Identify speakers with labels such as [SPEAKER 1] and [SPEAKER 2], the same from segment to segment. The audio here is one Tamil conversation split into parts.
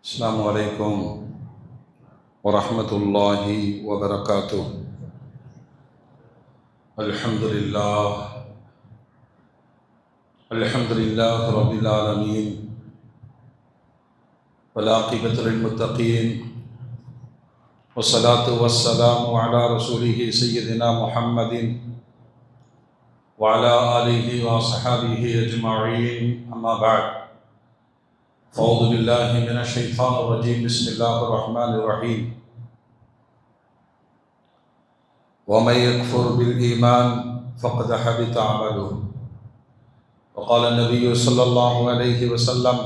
[SPEAKER 1] السلام عليكم ورحمة الله وبركاته. الحمد لله رب العالمين، والعاقبة للمتقين، والصلاة والسلام على رسوله سيدنا محمد وعلى آله وصحبه أجمعين، أما بعد. أعوذ بالله من الشيطان الرجيم. بسم الله الرحمن الرحيم. ومن يكفر بالإيمان فقد حبط عمله. وقال النبي صلى الله عليه وسلم: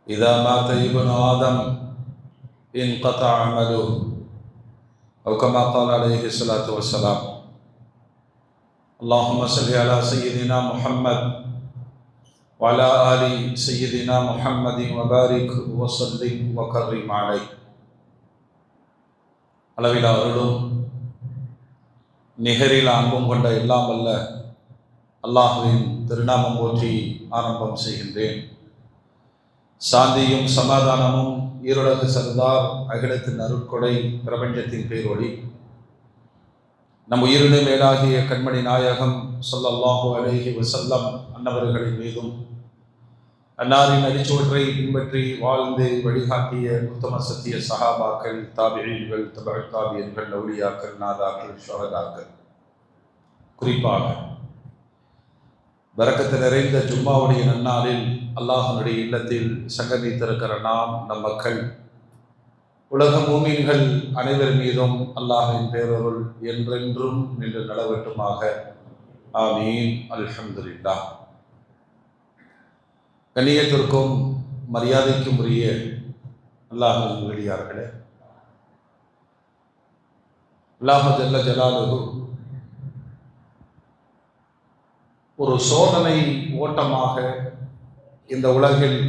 [SPEAKER 1] إذا مات ابن آدم انقطع عمله، أو كما قال عليه الصلاة والسلام. اللهم صل على سيدنا محمد وعلى آل سيدنا محمد وبارك وسلم وكرم عليه. அளவிலா அருளும் நிகரில் அன்பும் கொண்ட எல்லாம் வல்ல அல்லாஹ்வின் திருநாமம் போற்றி ஆரம்பம் செய்கின்றேன். சாந்தியும் சமாதானமும் ஈருலகு சர்தார் அகிலத்தின் அருட்கொடை பிரபஞ்சத்தின் பேரொளி நம் உயிரினு மேலாகிய கண்மணி நாயகம் ஸல்லல்லாஹு அலைஹி வஸல்லம் அன்னவர்களின் மீதும், அன்னாரின் அடிச்சுவற்றை பின்பற்றி வாழ்ந்து வழிகாட்டிய உத்தம சத்திய சஹாபாக்கள், தாபிஈன்கள், தபஅ தாபிஈன்கள், அவுலியாக்கள், நாதாக்கள், ஷுஹதாக்கள், குறிப்பாக பரக்கத்து நிறைந்த ஜும்மாவுடைய நன்னாளில் அல்லாஹ்வுடைய இல்லத்தில் சங்கமித்திருக்கிற நாம், நம் மக்கள், உலக மூமின்கள் அனைவர் மீதும் அல்லாஹ்வின் பேரருள் என்றென்றும் நின்று நிலவட்டுமாக. ஆமீன். அல்ஹம்துலில்லாஹ். கண்ணியத்திற்கும் மரியாதைக்கும் உரிய அல்லாஹ்வின் வெளியார்களே, அல்லாஹ் ஜல்ல ஜலாலுஹு ஒரு சோதனை ஓட்டமாக இந்த உலகில்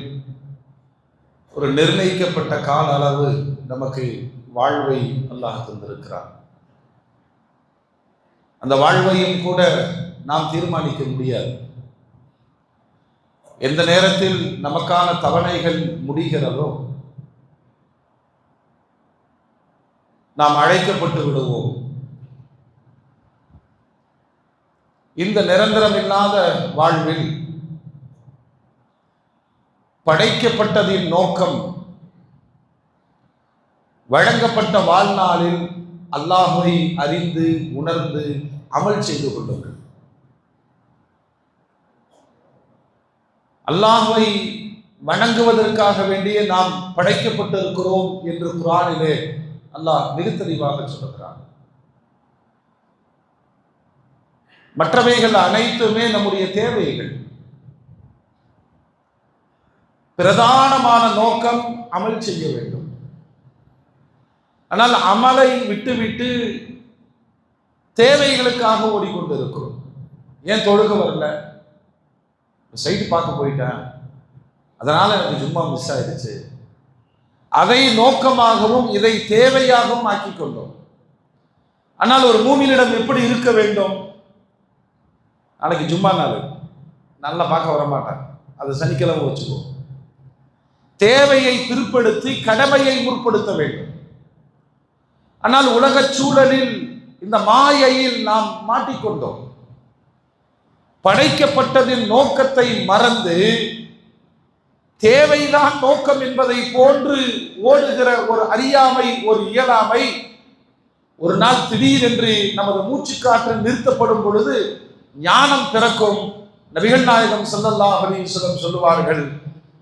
[SPEAKER 1] ஒரு நிர்ணயிக்கப்பட்ட கால அளவு நமக்கு வாழ்வை அல்லாஹ் தந்திருக்கிறார். அந்த வாழ்வையும் கூட நாம் தீர்மானிக்க முடியாது. எந்த நேரத்தில் நமக்கான தவணைகள் முடிகிறதோ நாம் அழைக்கப்பட்டு விடுவோம். இந்த நிரந்தரமில்லாத வாழ்வில் படைக்கப்பட்டதின் நோக்கம் வழங்கப்பட்ட வாழ்நாளில் அல்லாஹ்வை அறிந்து உணர்ந்து அமல் செய்து கொள்ளுங்கள். அல்லாஹ்வை வணங்குவதற்காக வேண்டிய நாம் படைக்கப்பட்டிருக்கிறோம் என்று குர்ஆனிலே அல்லாஹ் மிக தெளிவாக சொல்கிறார். மற்றவைகள் அனைத்துமே நம்முடைய தேவைகள். பிரதானமான நோக்கம் அமல் செய்ய வேண்டும். ஆனால் அமலை விட்டுவிட்டு தேவைகளுக்காக ஓடிக்கொண்டிருக்கிறோம். ஏன் தொழுக வரல, சைட்டு பார்க்க போயிட்டேன், அதனால எனக்கு ஜும்மா மிஸ் ஆயிடுச்சு, அதை நோக்கமாகவும் இதை தேவையாகவும் ஆக்கி கொண்டோம். ஆனால் ஒரு மூமினிடம் எப்படி இருக்க வேண்டும்? நாளைக்கு ஜும்மா நாள், நல்லா பார்க்க வர மாட்டேன், அது சனிக்கிழமை வச்சுக்கோ. தேவையை பிற்படுத்தி கடமையை முற்படுத்த வேண்டும். ஆனால் உலக சூழலில் இந்த மாயையில் நாம் மாட்டிக்கொண்டோம். படைக்கப்பட்டதின் நோக்கத்தை மறந்து தேவைதான் நோக்கம் என்பதை போன்று ஓடுகிற ஒரு அறியாமை, ஒரு இயலாமை ஒரு நாள் திடீரென்று நமது மூச்சுக்காற்று நிறுத்தப்படும் பொழுது ஞானம் பிறக்கும். நபிகள் நாயகம் ஸல்லல்லாஹு அலைஹி வஸல்லம் சொல்லுவார்கள்,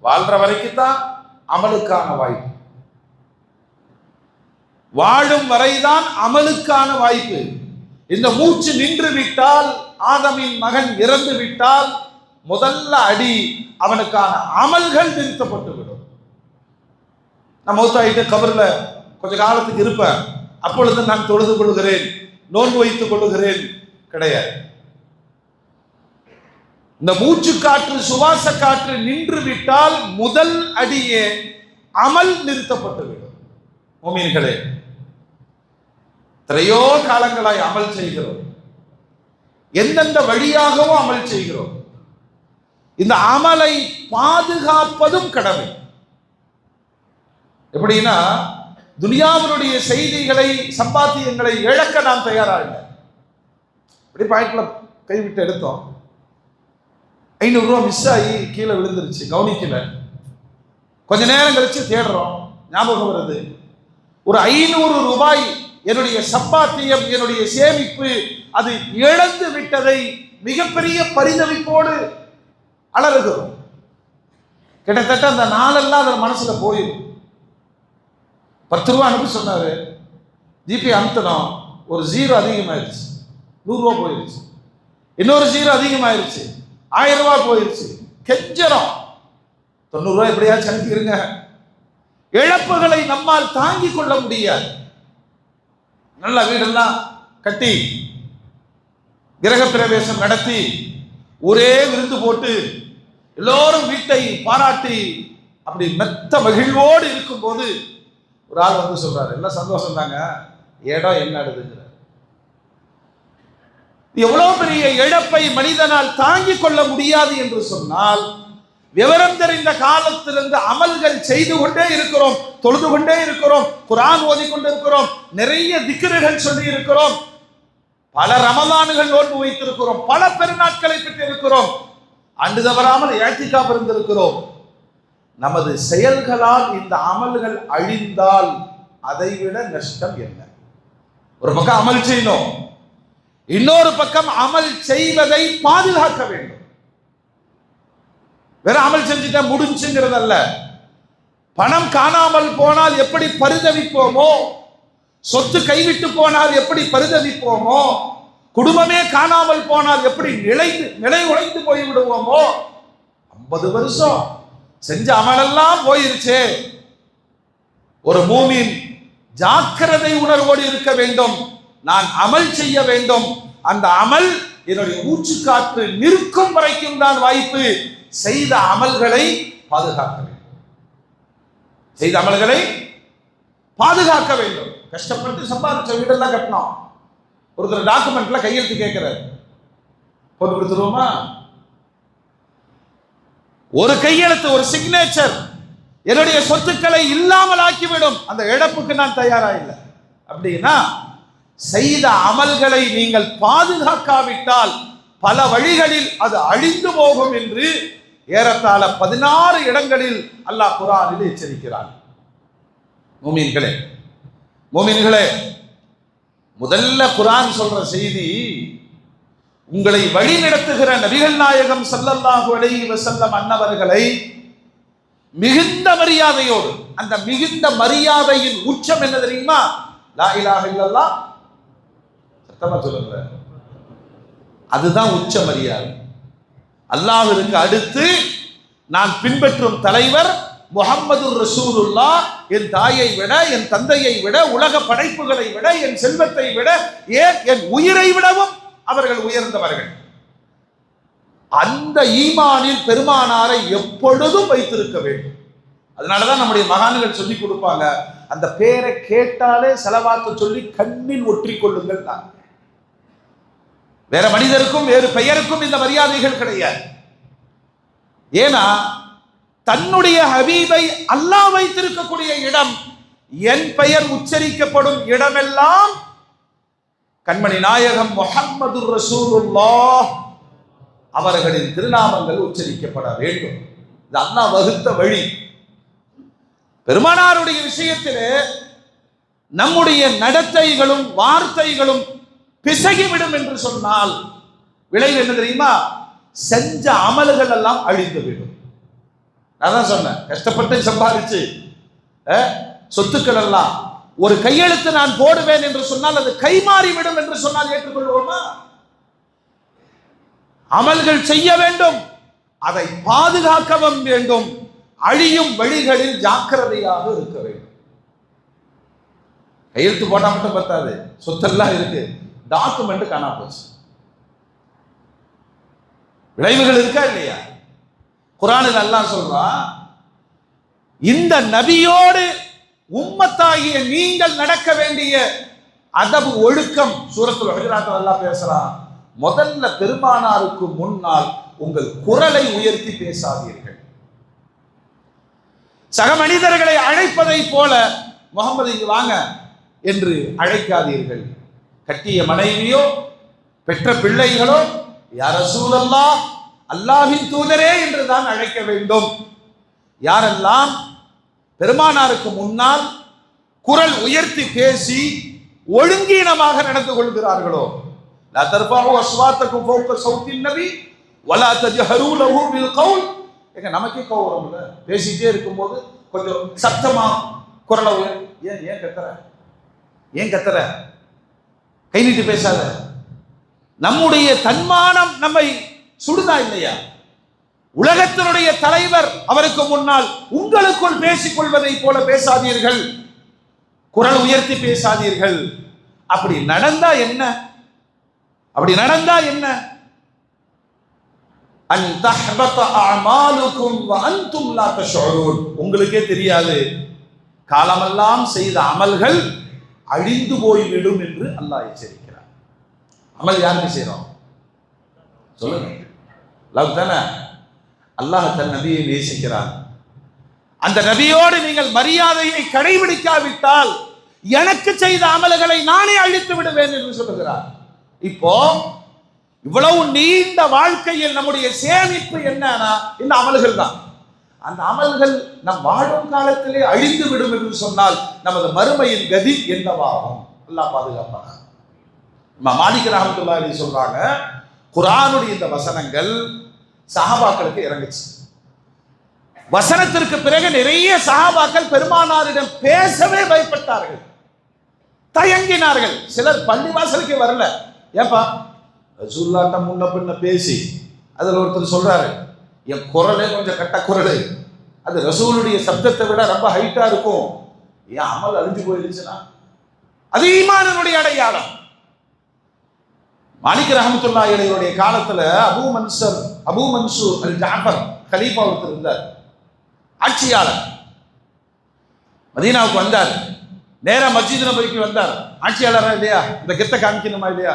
[SPEAKER 1] வாழ்ற வரைக்கும் தான் அமலுக்கான வாய்ப்பு, வாழும் வரைதான் அமலுக்கான வாய்ப்பு. இந்த மூச்சு நின்று விட்டால், ஆதமின் மகன் இறந்து விட்டால், முதல்ல அடி அவனுக்கான அமல்கள் நிறுத்தப்பட்டு விடும். நான் மௌத்தாயிட்டு கபர்ல கொஞ்ச காலத்துக்கு இருப்பேன், அப்பொழுது நான் தொழுது கொள்கிறேன், நோன்பு வைத்துக் கொள்ளுகிறேன், கிடையாது. இந்த மூச்சு காற்று, சுவாச காற்று நின்று விட்டால் முதல் அடியே அமல் நிறுத்தப்பட்டுவிடும். மோமீன்களே, எத்தனையோ காலங்களாய் அமல் செய்கிறோம், எந்தெந்த வழியாகவும் அமல் செய்கிறோம். இந்த அமலை பாதுகாப்பதும் கடமை. எப்படின்னா, துனியாவினுடைய செய்திகளை, சம்பாத்தியங்களை இழக்க நாம் தயாராக இல்லை. இப்படி பாயிண்ட்ல கைவிட்டு எடுத்தோம், 500 ரூபா மிஸ் ஆகி கீழே விழுந்துருச்சு, கவனிக்கல. கொஞ்ச நேரம் கழிச்சு தேடுறோம், ஞாபகம் வருது, ஒரு 500 ரூபாய் என்னுடைய சம்பாத்தியம், என்னுடைய சேமிப்பு அது இழந்து விட்டதை மிகப்பெரிய பரிதவிப்போடு அலறுகிறோம். கிட்டத்தட்ட அந்த நாளெல்லாம் அதில் மனசுல போயிடும். 10 ரூபா அனுப்பி சொன்னாரு, ஜிபே அனுப்பினோம், ஒரு 0 அதிகமாயிருச்சு, 100 ரூபா போயிருச்சு. இன்னொரு 0 அதிகமாயிருச்சு, 1000 ரூபாய் போயிருச்சு. கெஞ்சரம், 90 ரூபாய் எப்படியாச்சும் அனுப்பிடுங்க. இழப்புகளை நம்மால் தாங்கிக் கொள்ள முடியாது. நல்ல வீடெல்லாம் கட்டி, கிரக பிரவேசம் நடத்தி, ஒரே விருந்து போட்டு, எல்லோரும் வீட்டை பாராட்டி அப்படி மெத்த மகிழ்வோடு இருக்கும் போது ஒரு ஆள் வந்து சொல்றாரு, எல்லாம் சந்தோஷம் தாங்க, இடம் என்ன ஆடுதுங்கிறார். எவ்வளவு பெரிய இழப்பை மனிதனால் தாங்கிக் கொள்ள முடியாது என்று சொன்னால், விவரம் தெரிந்த காலத்திலிருந்து அமல்கள் செய்து கொண்டே இருக்கிறோம், தொழுது கொண்டே இருக்கிறோம், குர்ஆன் ஓதிக்கொண்டு இருக்கிறோம், நிறைய திக்ருகள் சொல்லி இருக்கிறோம், பல ரமலான்கள் நோன்பு வைத்திருக்கிறோம், பல பெருநாட்களை பெற்று இருக்கிறோம், ஆண்டு தவறாமல் இஅ்திகாஃப் இருந்திருக்கிறோம். நமது செயல்களால் இந்த அமல்கள் அழிந்தால் அதைவிட நஷ்டம் என்ன? ஒரு பக்கம் அமல் செய்யணும், இன்னொரு பக்கம் அமல் செய்வதை பாதுகாக்க வேண்டும். வேற அமல் செஞ்சுட்டா முடிஞ்சுங்கிறதல்ல. பணம் காணாமல் போனால் எப்படி பரிதவிப்போமோ, சொத்து கைவிட்டு போனால் எப்படி பரிதவிப்போமோ, குடும்பமே காணாமல் போனால் எப்படி நிலை உழைத்து போய்விடுவோமோ, 50 வருஷம் செஞ்ச அமலெல்லாம் போயிருச்சே. ஒரு மூமின் ஜாக்கிரதை உணர்வோடு இருக்க வேண்டும். நான் அமல் செய்ய வேண்டும், அந்த அமல் என்னுடைய மூச்சு காற்று நிற்கும் வரைக்கும் தான் வாய்ப்பு. செய்த அமல்களை பாதுகாக்க வேண்டும், செய்த அமல்களை பாதுகாக்க வேண்டும். கஷ்டப்பட்டு சம்பாதிச்ச வீடெல்லாம் கட்டணும், ஒருத்தர் டாக்குமெண்ட்ல கையெழுத்து கேட்கிறார், போட்டு கொடுத்துருவோமா? ஒரு கையெழுத்து, ஒரு சிக்னேச்சர் என்னுடைய சொத்துக்களை இல்லாமல் ஆக்கிவிடும். அந்த இழப்புக்கு நான் தயாரா இல்லை. அப்படின்னா செய்த அமல்களை நீங்கள் பாதுகாக்காவிட்டால் பல வழிகளில் அது அழிந்து போகும் என்று ஏறத்தாழ 16 இடங்களில் அல்லாஹ் குர்ஆனில் எச்சரிக்கிறான். மூமின்களே, முதல்ல குர்ஆன் சொல்ற செய்தி, உங்களை வழி நடத்துகிற நபிகள் நாயகம் ஸல்லல்லாஹு அலைஹி வஸல்லம் அன்னவர்களை மிகுந்த மரியாதையோடு, அந்த மிகுந்த மரியாதையின் உச்சம் என்ன தெரியுமா? லா இலாஹ இல்லல்லாஹ், சத்தமா சொல்லுங்க, அதுதான் உச்ச மரியாதை. அல்லாஹ்விற்கு அடுத்து நான் பின்பற்றும் தலைவர் முஹம்மது ரசூலுல்லாஹ், என் தாயை விட, என் தந்தையை விட, உலக படைப்புகளை விட, என் செல்வத்தை விட, ஏன் என் உயிரை விடவும் அவர்கள் உயர்ந்தவர்கள். அந்த ஈமானில் பெருமானாரை எப்பொழுதும் வைத்திருக்க வேண்டும். அதனாலதான் நம்முடைய மகான்கள் சொல்லி கொடுப்பாங்க, அந்த பேரை கேட்டாலே ஸலவாத்து சொல்லி கண்ணில் ஒற்றிக் கொள்ளுங்கள் தான். வேற மனிதருக்கும் வேறு பெயருக்கும் இந்த மரியாதைகள் கிடையாது. ஏன்னா தன்னுடைய ஹபீபை அல்லாஹ் வைத்திருக்கக்கூடிய இடம், என் பெயர் உச்சரிக்கப்படும் இடமெல்லாம் கண்மணி நாயகம் முஹம்மது ரசூலுல்லாஹ் அவர்களின் திருநாமங்கள் உச்சரிக்கப்பட வேண்டும். இது அல்லாஹ் வகுத்த வழி. பெருமானாருடைய விஷயத்திலே நம்முடைய நடத்தைகளும் வார்த்தைகளும் பிசகிவிடும் என்று சொன்னால் விளைவு என்ன தெரியுமா? செஞ்ச அமல்கள் எல்லாம் அழிந்து விடும். நான் தான் சொன்னேன், கஷ்டப்பட்டு சம்பாதிச்சு சொத்துக்கள் எல்லாம் ஒரு கையெழுத்து நான் போடுவேன் என்று சொன்னால் அது கைமாறிவிடும் என்று சொன்னால் ஏற்றுக்கொள்வோமா? அமல்கள் செய்ய வேண்டும், அதை பாதுகாக்கவும் வேண்டும், அழியும் வழிகளில் ஜாக்கிரதையாக இருக்க வேண்டும். கையெழுத்து போட்டா மட்டும் பத்தாது, சொத்தெல்லாம் இருக்கு, டாக்குமெண்ட் காணாம போச்சு, விளைவுகள் இருக்கா இல்லையா? குர்ஆனில் அல்லாஹ் சொல்றான், இந்த நபியோடு உம்மத்தாகிய நீங்கள் நடக்க வேண்டிய அதபு ஒழுக்கம் சூரத்துல் ஹுஜராத்தில் அல்லாஹ் பேசுறான். முதல்ல பெருமானாருக்கு முன்னால் உங்கள் குரலை உயர்த்தி பேசாதீர்கள். சக மனிதர்களை அழைப்பதை போல முகமது இங்கு வாங்க என்று அழைக்காதீர்கள். கட்டிய மனைவியோ பெற்ற பிள்ளைகளோ யா ரசூலல்லாஹ், அல்லாஹ்வின் தூதரே என்று தான் அழைக்க வேண்டும். யாரெல்லாம் பெருமானாருக்கு முன்னால் குரல் உயர்த்தி பேசி ஒழுங்கீனமாக நடந்து கொள்கிறார்களோ, லா தர்ஃபஉ அஸ்வாத்தக்கும் ஃபௌக ஸௌத்தின் நபி வலா தஜ்ஹரு லஹு பில் கௌல். நமக்கே கோவம் இல்ல, பேசிட்டே இருக்கும்போது கொஞ்சம் சத்தமா குரலை ஏன் கத்துற, கை நீட்டி பேசாத. நம்முடைய தன்மானம் நம்மை சுடுதா இல்லையா? உலகத்தினுடைய தலைவர், அவருக்கு முன்னால் உங்களுக்குள் பேசிக் கொள்வதை போல பேசாதீர்கள், குரல் உயர்த்தி பேசாதீர்கள். அப்படி நடந்தா என்ன? அன் தஹ்பத அமாலுக்கும் வ அன்தும் லா தஷ்உரூன். உங்களுக்கே தெரியாது, காலமெல்லாம் செய்த அமல்கள் அழிந்து போய்விடும் என்று அல்லாஹ் எச்சரிக்கிறார். அமல் யாருக்கு செய்யறோம் சொல்லுங்க? லவ் தானே. அல்லாஹ் தன் நபியை நேசிக்கிறான். அந்த நபியோடு நீங்கள் மரியாதையை கடைபிடிக்காவிட்டால் எனக்கு செய்த அமல்களை நானே அழித்து விடுவேன் என்று சொல்லுகிறார். இப்போ இவ்வளவு நீண்ட வாழ்க்கையில் நம்முடைய சேமிப்பு என்னன்னா இந்த அமல்கள் தான். அந்த அமல்கள் நம் வாழும் காலத்திலே அழிந்து விடும் என்று சொன்னால் நமது மறுமையின் கதி என்னவாகும்? அல்லாஹ் பாதுகாப்பாங்க. மாலிக் ரஹ்மத்துல்லாஹி அலைஹி சொல்றாங்க, குர்ஆனுடைய இந்த வசனங்கள் சஹாபாக்களுக்கு இறங்குச்சு. வசனத்திற்கு பிறகு நிறைய சஹாபாக்கள் பெருமானாரிடம் பேசவே பயப்பட்டார்கள், தயங்கினார்கள். சிலர் பள்ளிவாசலுக்கு வரல. ஏப்பா ரசூலுல்லாஹ்ட்ட முன்ன பின்ன பேசி, அதில் ஒருத்தர் சொல்றாரு, என் குரலே கொஞ்சம் கட்ட குரல், அது ரசூலுடைய சப்தத்தை விட ரொம்ப ஹைட்டா இருக்கும், ஏன் அமல் அழிஞ்சு போயிருச்சுன்னா அது ஈமானுடைய அடையாளம். மாலிக் ரஹ்மத்துல்லாஹி அலைஹியுடைய காலத்துல அபூ மன்சூர் அல் ஜாஃபர் கலீஃபா ஒருத்தர் இருந்தார், ஆட்சியாளர். மதீனாவுக்கு வந்தார், நேரா மஸ்ஜித் நபவிக்கு வந்தார். ஆட்சியாளரா இல்லையா? இந்த கெத்த காமிக்கணுமா இல்லையா?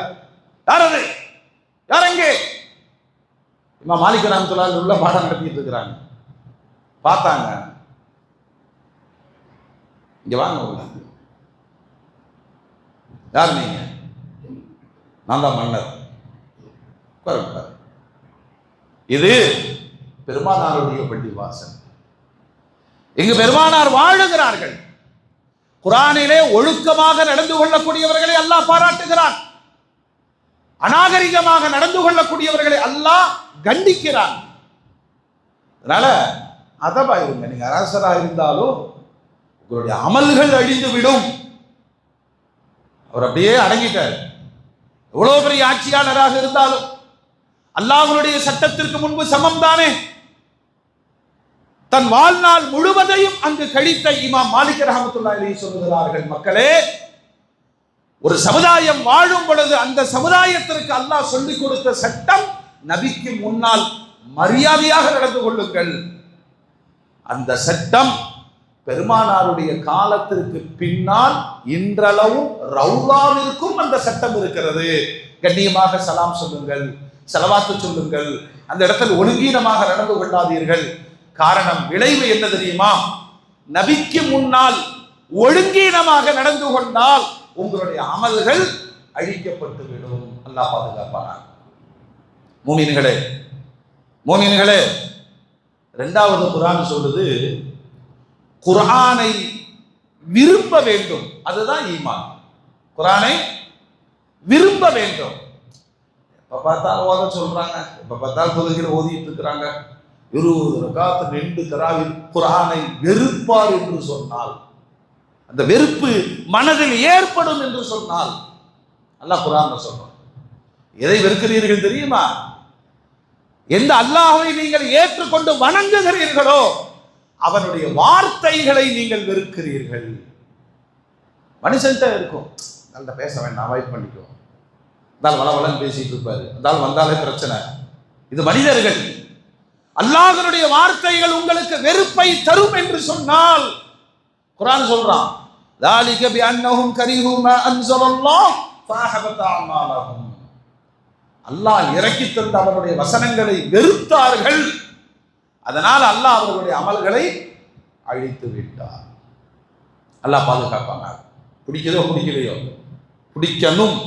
[SPEAKER 1] யார் அது? யார் அங்கே? இமாம் மாலிக் ரஹ்மத்துல்லாஹி உள்ள பாடம் நடத்திட்டு இருக்கிறாங்க. பார்த்தாங்க, இங்க வாங்க உள்ள. யார் நீங்க? நான் தான் மன்னர். இது பெருமானாருடைய பள்ளி வாசல், இங்கு பெருமானார் வாழுகிறார்கள். குர்ஆனிலே ஒழுக்கமாக நடந்து கொள்ளக்கூடியவர்களை அல்லாஹ் பாராட்டுகிறான், அநாகரிகமாக நடந்து கொள்ளக்கூடியவர்களை அல்லாஹ் கண்டிக்கிறான். அதனால அதபா இருங்க. நீங்க அரசராக இருந்தாலும் உங்களுடைய அமல்கள் அழிந்து விடும். அவர் அப்படியே அடங்கிட்டார். எவ்வளவு பெரிய ஆட்சியாளராக இருந்தாலும் அல்லாஹ்வுடைய சட்டத்திற்கு முன்பு சமம் தானே. தன் வாழ்நாள் முழுவதையும் அங்கு கழித்த இமாம் மாலிக் ரஹ்மத்துல்லாஹி அலைஹி சொல்கிறார்கள், மக்களே, ஒரு சமுதாயம் வாழும் பொழுது அந்த சமுதாயத்திற்கு அல்லாஹ் சொல்லிக் கொடுத்த சட்டம், நபிக்கு முன்னால் மரியாதையாக நடந்து கொள்ளுங்கள். அந்த சட்டம் பெருமானாருடைய காலத்திற்கு பின்னால் இன்றளவும் ரவுலாவிற்கும் அந்த சட்டம் இருக்கிறது. கண்ணியமாக சலாம் சொல்லுங்கள், ஸலவாத்து சொல்லுங்கள், அந்த இடத்தில் ஒழுங்கீனமாக நடந்து கொள்ளாதீர்கள். காரணம், விளைவு என்ன தெரியுமா? நபிக்கு முன்னால் ஒழுங்கீனமாக நடந்து கொண்டால் உங்களுடைய அமல்கள் அழிக்கப்பட்டு விடும். அல்லாஹ் பாதுகாப்பானார். மூமின்களே, இரண்டாவது குர்ஆன் சொல்லுது, குர்ஆனை விரும்ப வேண்டும். அதுதான் ஈமான். குர்ஆனை விரும்ப வேண்டும். எப்ப பார்த்தாலும் ஓத சொல்றாங்க, எப்ப பார்த்தாலும் தொழுகையில் ஓதிட்டு இருக்கிறாங்க. 20 ரகாத் 2 தராவில் குர்ஆனை வெறுப்பார் என்று சொன்னால், அந்த வெறுப்பு மனதில் ஏற்படும் என்று சொன்னால், அல்லாஹ் குர்ஆன்ல சொல்றான். எதை வெறுக்கிறீர்கள் தெரியுமா? எந்த அல்லாஹ்வை நீங்கள் ஏற்றுக்கொண்டு வணங்குகிறீர்களோ அவனுடைய வார்த்தைகளை நீங்கள் வெறுக்கிறீர்கள். மனுஷன்கிட்ட இருக்கும், நல்ல பேச வேண்டாம், அவாய்ட் பண்ணிக்கோ, அதால் வளவளன்னு பேசிட்டு இருப்பாரு, அதால் வந்தாலே பிரச்சனை. இது மனிதர்கள். அல்லாஹ்வுடைய வார்த்தைகள் உங்களுக்கு வெறுப்பை தரும் என்று சொன்னால், குர்ஆன் சொல்றான், ذَلِكَ بِأَنَّهُمْ كَرِهُوا مَا أَنزَلَ اللَّهُ فَأَحْبَطَ أَعْمَالَهُم. அல்லாஹ் இறக்கி தந்த அவருடைய வசனங்களை வெறுத்தார்கள். அதனால் அல்லாஹ் அவர்களுடைய அமல்களை அழித்து விட்டார். அல்லாஹ் பாதுகாப்பாங்க. பிடிக்குதோ பிடிக்கலையோ, பிடிக்கணும்.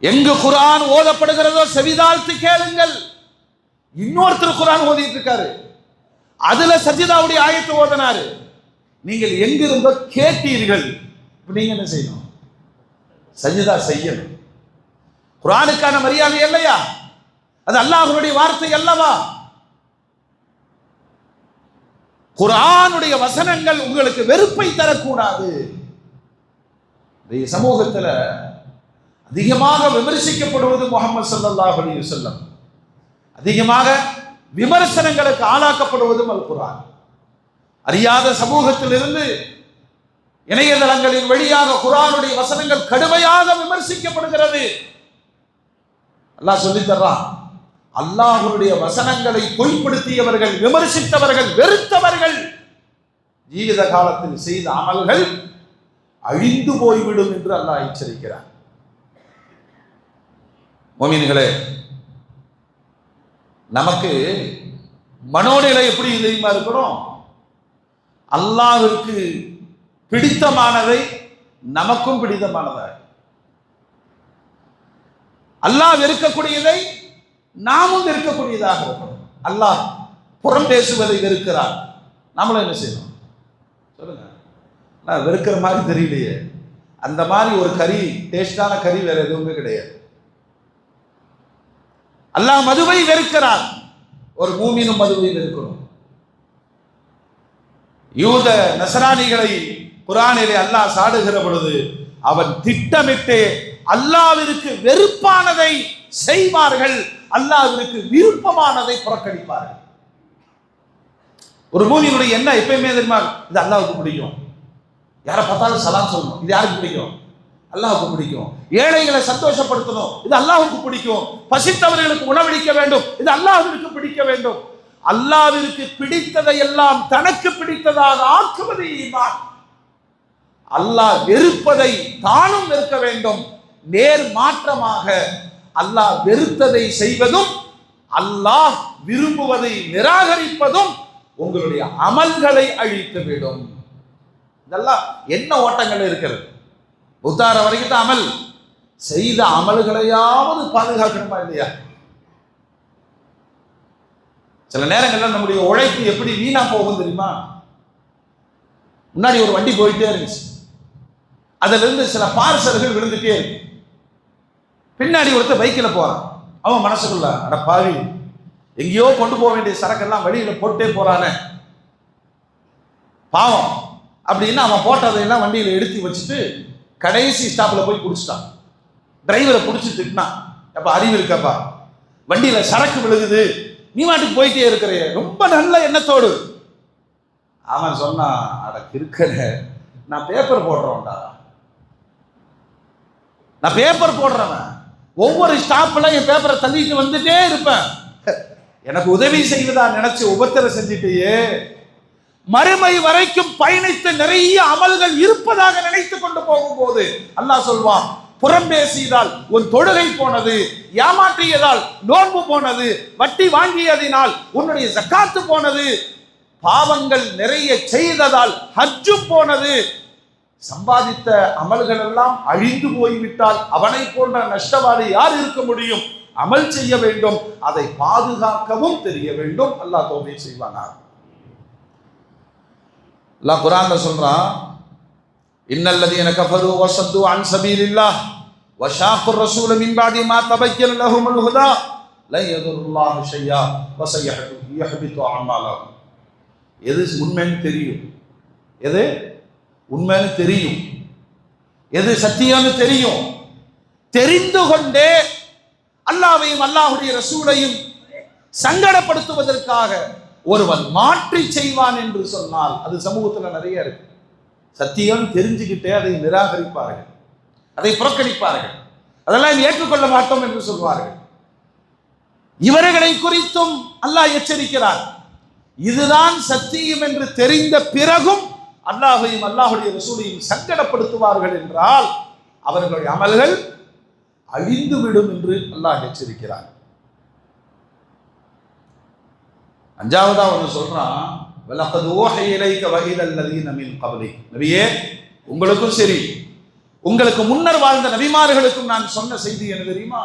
[SPEAKER 1] எங்கு குர்ஆன் ஓதப்படுகிறதோ செவிதாழ்த்து கேளுங்கள். இன்னொருத்தர் குர்ஆன் ஓதிட்டு இருக்காரு, அதுல சஜிதாவுடைய ஆயத்தை ஓதினாரு, நீங்கள் எங்கிருந்தோ கேட்டீர்கள். நீங்க என்ன செய்யணும்? சஜிதா செய்யணும். குர்ஆனுக்கான மரியாதை இல்லையா? அது அல்லாஹ்வுடைய வார்த்தை அல்லவா? குர்ஆனுடைய வசனங்கள் உங்களுக்கு வெறுப்பை தரக்கூடாது. இந்த சமூகத்தில் அதிகமாக விமர்சிக்கப்படுவது முஹம்மது ஸல்லல்லாஹு அலைஹி வஸல்லம், அதிகமாக விமர்சனங்களுக்கு ஆளாக்கப்படுவதும் அல் குர்ஆன். அறியாத சமூகத்திலிருந்து இணையதளங்களின் வழியாக குர்ஆனுடைய வசனங்கள் கடுமையாக விமர்சிக்கப்படுகிறது. அல்லாஹ் சொல்லி தர்றான், அல்லாஹ்வுடைய வசனங்களை பொய்ப்படுத்தியவர்கள், விமர்சித்தவர்கள், வெறுத்தவர்கள் ஜீவித காலத்தில் செய்த அமல்கள் அழிந்து போய்விடும் என்று அல்லாஹ் எச்சரிக்கிறார். மோமின்களே, நமக்கு மனோநிலை எப்படி தெரியுமா இருக்கணும்? அல்லாஹ்விற்கு பிடித்தமானதை நமக்கும் பிடித்தமானதை, அல்லாஹ் வெறுக்கக்கூடியதை நாமும் வெறுக்கக்கூடியதாக இருக்கணும். அல்லாஹ் புறம் பேசுவதை வெறுக்கிறார், நம்மளும் என்ன செய்யணும் சொல்லுங்க? நான் வெறுக்கிற மாதிரி தெரியலையே. அந்த மாதிரி ஒரு கறி, டேஸ்டான கறி வேற எதுவுமே கிடையாது. அல்லாஹ் மதுவை வெறுக்கிறார், ஒரு மூமினும் மதுவை வெறுக்கணும். யூத நசராணிகளை குர்ஆனிலே அல்லாஹ் சாடுகிற பொழுது அவன் திட்டமிட்டு அல்லாஹ்விற்கு வெறுப்பானதை செய்வார்கள், அல்லாஹ்விற்கு விருப்பமானதை புறக்கணிப்பார்கள். ஒரு மூமினுடைய என்ன எப்பயுமே தெரியுமா? இது அல்லாஹ்வுக்கு பிடிக்கும். யாரை பார்த்தாலும் சலாம் சொல்லணும், இது யாருக்கு பிடிக்கும்? அல்லாஹ்வுக்கு பிடிக்கும். ஏழைகளை சந்தோஷப்படுத்தணும், இது அல்லாஹ்வுக்கு பிடிக்கும். பசித்தவர்களுக்கு உணவளிக்க வேண்டும், இது அல்லாஹ்விற்கு பிடிக்க வேண்டும். அல்லாஹ்விற்கு பிடித்ததை எல்லாம் தனக்கு பிடித்ததாக ஆக்குவது ஈமான். அல்லாஹ் வெறுப்பதை தானும் வெறுக்க வேண்டும். நேர் மாற்றமாக அல்லாஹ் வெறுத்ததை செய்வதும் அல்லாஹ் விரும்புவதை நிராகரிப்பதும் உங்களுடைய அமல்களை அழித்துவிடும். இதெல்லாம் என்ன ஓட்டங்கள் இருக்கிறது? உத்தார வரைக்கும் தான் அமல். செய்த அமல்களையாவது பாதுகாக்கணுமா இல்லையா? சில நேரங்கள்ல நம்முடைய உழைப்பு எப்படி வீணா போகும் தெரியுமா? முன்னாடி ஒரு வண்டி போயிட்டே இருந்துச்சு, அதுல இருந்து சில பார்சல்கள் விழுந்துட்டே இருக்கு. பின்னாடி ஒருத்தர் பைக்கில் போறான், அவன் மனசுக்குள்ள அட பாவி, எங்கேயோ கொண்டு போக வேண்டிய சரக்கெல்லாம் வழியில போட்டே போறானே பாவம் அப்படின்னு அவன் போட்டதையெல்லாம் வண்டியில எடுத்து வச்சுட்டு கடைசி ஸ்டாப்ல போய் குடிச்சிட்டான். டிரைவரை பிடிச்சி திட்டினான், அப்ப அறிவு இருக்கப்பா, வண்டியில சரக்கு விழுகுது, நீ வாட்டுக்கு போயிட்டே இருக்கிற, ரொம்ப நல்ல எண்ணத்தோடு. அவன் சொன்னான், அட கிறுக்கற, நான் பேப்பர் போடுறவன்டா, நான் பேப்பர் போடுறவன், ஒவ்வொரு ஸ்டாப்ல என் பேப்பரை தள்ளிட்டு வந்துட்டே இருப்பேன், எனக்கு உதவி செய்வதா நினைச்சு உபத்திர செஞ்சுட்டே, மறுமை வரைக்கும் பயணித்த நிறைய அமல்கள் இருப்பதாக நினைத்து கொண்டு போகும்போது அல்லாஹ் சொல்வான், புறம் பேசியதால் உன் தொழுகை போனது, ஏமாற்றியதால் நோன்பு போனது, வட்டி வாங்கியதினால் உன்னுடைய ஜக்காத்து போனது, பாவங்கள் நிறைய செய்ததால் ஹஜ்ஜும் போனது, சம்பாதித்த அமல்கள் எல்லாம் அழிந்து போய்விட்டால் அவனை போன்ற நஷ்டவாதி யார் இருக்க முடியும்? அமல் செய்ய வேண்டும், அதை பாதுகாக்கவும் தெரிய வேண்டும். அல்லாஹ் தௌஃபீக் செய்வானாக. அல்லாஹ் குர்ஆன்ல சொல்றான், இன்னல்லதீன கஃபரு வஸத்து அன் சபீலில்லாஹ் வஷாக்குர் ரசூல மின் பாதி மா தபய்யன லஹுமுல் ஹுதா லா யதுருல்லாஹு ஷையா வஸயஹ்பிது அமாலஹும். எது உண்மைன்னு தெரியும், எது உண்மைன்னு தெரியும், எது சத்தியம்னு தெரியும், தெரிந்து கொண்டே அல்லாஹ்வையும் அல்லாஹ்வுடைய ரசூலையும் சங்கடப்படுத்துவதற்காக ஒருவன் மாற்றி செய்வான் என்று சொன்னால் அது சமூகத்தில் நிறைய இருக்கு. சத்தியம் தெரிஞ்சுக்கிட்டே அதை நிராகரிப்பார்கள், அதை புறக்கணிப்பார்கள், அதெல்லாம் ஏற்றுக்கொள்ள மாட்டோம் என்று சொல்வார்கள். இவர்களை குறித்தும் அல்லாஹ் எச்சரிக்கிறார். இதுதான் சத்தியம் என்று தெரிந்த பிறகும் அல்லாஹையும் அல்லாஹுடைய ரசூலையும் சங்கடப்படுத்துவார்கள் என்றால் அவர்களுடைய அமல்கள் அழிந்துவிடும் என்று அல்லாஹ் எச்சரிக்கிறார். அஞ்சாவதா ஒன்று சொல்றான், வலகத் ஊஹிய இலைக வஇலல் லதீன மின் கப்லிக். நபியே, உங்களுக்கும் சரி உங்களுக்கு முன்னர் வாழ்ந்த நபிமார்களுக்கும் நான் சொன்ன செய்தி என்ன தெரியுமா?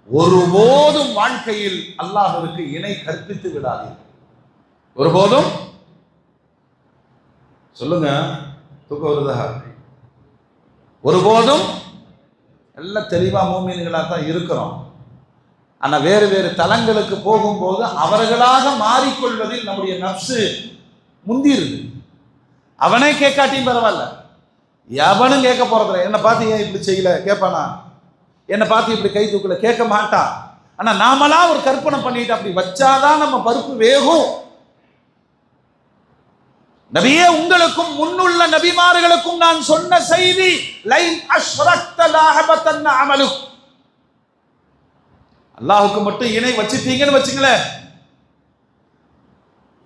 [SPEAKER 1] ஒருபோதும் வாழ்க்கையில் அல்லாஹ்விற்கு இணை கற்பித்து விடாதீர்கள். ஒருபோதும் சொல்லுங்க, தூக்க வருதா? ஒருபோதும் எல்லாம் தெளிவா மூமின்களா தான் இருக்கிறோம். ஆனா வேறு வேறு தலங்களுக்கு போகும்போது அவர்களாக மாறிக்கொள்வதில் நம்முடைய நப்சு முந்திருது. அவனே கேட்காட்டியும் பரவாயில்ல, எவனும் கேட்க போறதில்ல. என்னை பார்த்து ஏன் இப்படி செய்யல கேட்பானா? என்னை பார்த்து இப்படி கை தூக்கல கேட்க மாட்டான். ஆனா நாமளா ஒரு கற்பனை பண்ணிட்டு அப்படி வச்சாதான் நம்ம பருப்பு வேகும். நபியே, உங்களுக்கும் முன்னுள்ள நபிமார்களுக்கும் நான் சொன்ன செய்தி, லைன் அஷ்ரக்த லஹபதன் அமலுக். அல்லாஹ்வுக்கு மட்டும் இணை வச்சிட்டீங்கன்னு வச்சுங்களேன்,